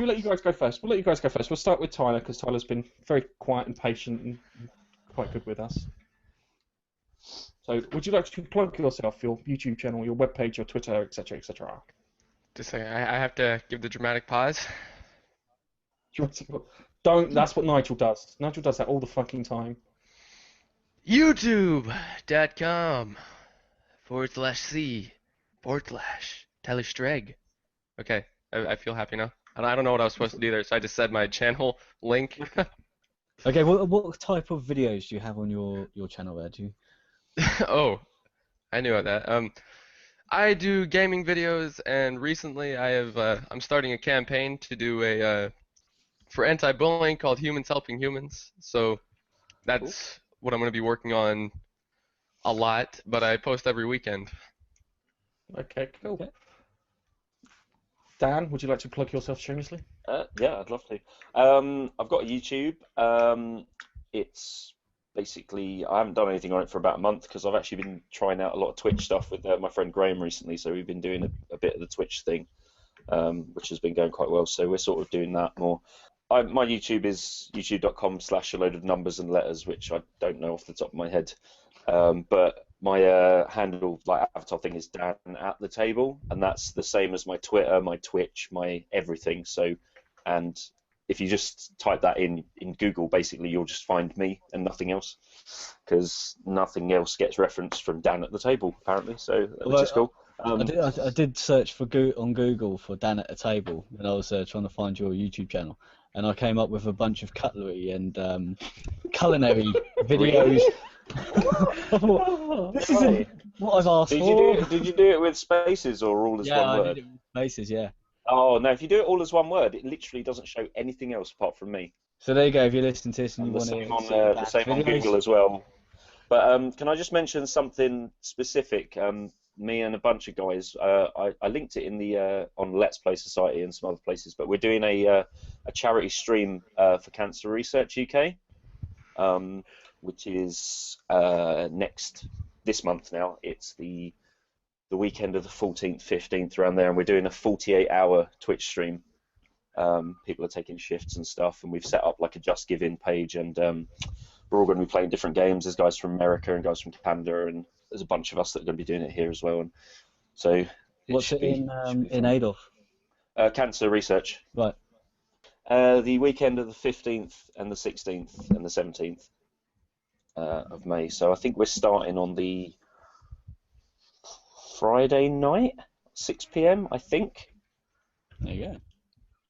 let you guys go first? We'll let you guys go first. We'll start with Tyler, because Tyler's been very quiet and patient and quite good with us. So, would you like to plug yourself, your YouTube channel, your webpage, your Twitter, etc., etc.? Just a second, I have to give the dramatic pause. Don't. That's what Nigel does. Nigel does that all the fucking time. YouTube.com/C/Tyler Streg. Okay, I feel happy now. And I don't know what I was supposed to do there, so I just said my channel link. Okay, what type of videos do you have on your channel there? Oh, I knew that. I do gaming videos, and recently I'm starting a campaign to do for anti-bullying called Humans Helping Humans. So that's what I'm going to be working on a lot, but I post every weekend. Okay, cool. Okay. Dan, would you like to plug yourself shamelessly? Yeah, I'd love to. I've got a YouTube. It's basically I haven't done anything on it for about a month because I've actually been trying out a lot of Twitch stuff with my friend Graham recently. So we've been doing a bit of the Twitch thing, which has been going quite well. So we're sort of doing that more. My YouTube is youtube.com/a load of numbers and letters, which I don't know off the top of my head. But my handle, like avatar thing, is DanAtTheTable, and that's the same as my Twitter, my Twitch, my everything. So, and if you just type that in Google, basically you'll just find me and nothing else, because nothing else gets referenced from DanAtTheTable apparently. So, which is cool. I did search on Google for Dan at a Table when I was trying to find your YouTube channel, and I came up with a bunch of cutlery and culinary videos. This isn't what I've asked for. Did you do it with spaces or all as one word? Yeah, I did it with spaces, yeah. Oh no! If you do it all as one word, it literally doesn't show anything else apart from me. So there you go. If you listen to this and you The want same to on see the same on videos. Google as well. But can I just mention something specific? Me and a bunch of guys, I linked it in the on Let's Play Society and some other places. But we're doing a charity stream for Cancer Research UK, which is this month now. It's the weekend of the 14th, 15th, around there, and we're doing a 48-hour Twitch stream. People are taking shifts and stuff, and we've set up like a Just Give In page, and we're all going to be playing different games. There's guys from America and guys from Canada, and there's a bunch of us that are going to be doing it here as well. And so, What's it in aid of? Cancer Research. Right. The weekend of the 15th and the 16th and the 17th of May. So I think we're starting on the Friday night, 6 p.m. I think. There you go.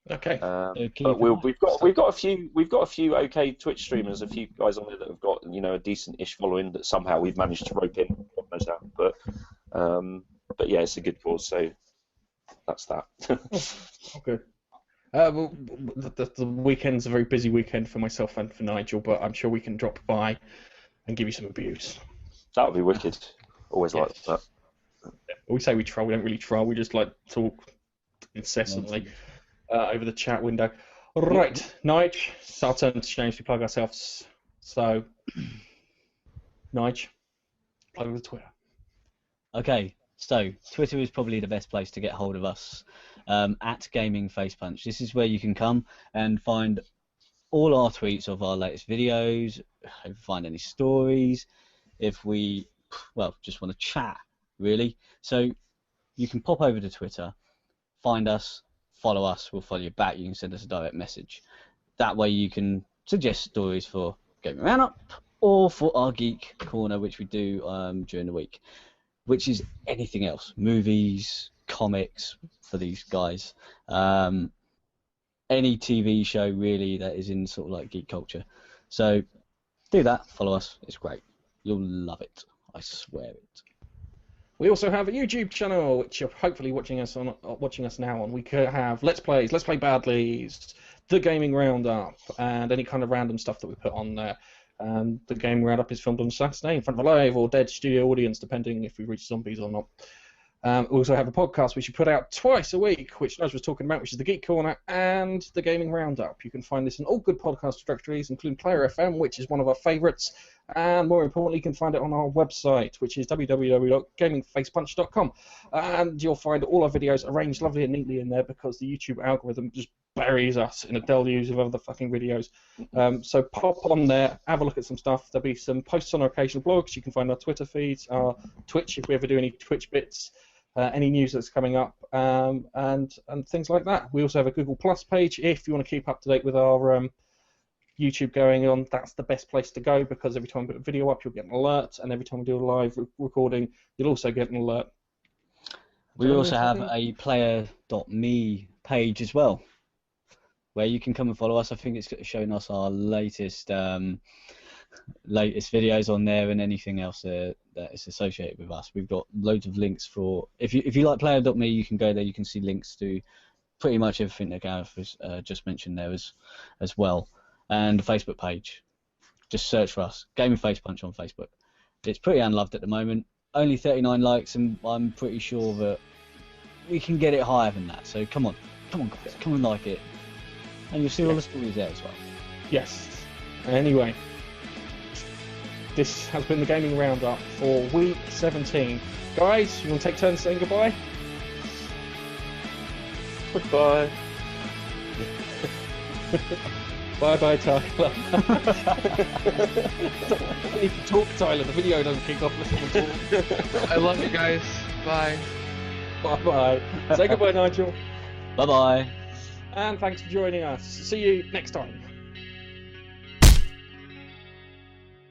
Okay. But we've got a few okay Twitch streamers, a few guys on there that have got a decent-ish following that somehow we've managed to rope in. God knows how. But yeah, it's a good cause. So that's that. Okay. Well, the weekend's a very busy weekend for myself and for Nigel, but I'm sure we can drop by and give you some abuse. That would be wicked. Always like that. We say we troll, we don't really troll, we just like talk incessantly over the chat window. Right, Nige, it's our turn to shamelessly plug ourselves. So, Nige, plug the Twitter. Okay, so Twitter is probably the best place to get hold of us. At Gaming Facepunch. This is where you can come and find all our tweets of our latest videos, if you find any stories, if we, just want to chat, really. So you can pop over to Twitter, find us, follow us, we'll follow you back, you can send us a direct message. That way you can suggest stories for Gaming Roundup or for our Geek Corner, which we do during the week, which is anything else, movies, comics for these guys, any TV show really that is in sort of like geek culture. So do that, follow us, it's great. You'll love it, I swear it. We also have a YouTube channel, which you're hopefully watching us now on. We could have Let's Play Badlies, the Gaming Roundup, and any kind of random stuff that we put on there. The Gaming Roundup is filmed on Saturday in front of a live or dead studio audience, depending if we reach zombies or not. We also have a podcast which we put out twice a week, which Naj was talking about, which is the Geek Corner and the Gaming Roundup. You can find this in all good podcast directories, including Player FM, which is one of our favourites, and more importantly, you can find it on our website, which is www.gamingfacepunch.com. And you'll find all our videos arranged lovely and neatly in there because the YouTube algorithm just buries us in a deluge of other fucking videos. So pop on there, have a look at some stuff. There'll be some posts on our occasional blogs. You can find our Twitter feeds, our Twitch if we ever do any Twitch bits. Any news that's coming up, and things like that. We also have a Google Plus page if you want to keep up to date with our YouTube going on. That's the best place to go because every time we put a video up, you'll get an alert, and every time we do a live recording, you'll also get an alert. We also have a player.me page as well, where you can come and follow us. I think it's showing us our latest latest videos on there and anything else that is associated with us. We've got loads of links for. If you like player.me, you can go there. You can see links to pretty much everything that Gareth has just mentioned there as well, and the Facebook page. Just search for us, Gaming Face Punch on Facebook. It's pretty unloved at the moment. Only 39 likes, and I'm pretty sure that we can get it higher than that. So come on guys, come and like it, and you'll see all the stories there as well. Yes. Anyway, this has been the Gaming Roundup for week 17. Guys, you want to take turns saying goodbye? Goodbye. Bye, Tyler. You can talk, Tyler. The video doesn't kick off. Listen to talk. I love you guys. Bye. Bye. Say goodbye, Nigel. Bye bye. And thanks for joining us. See you next time.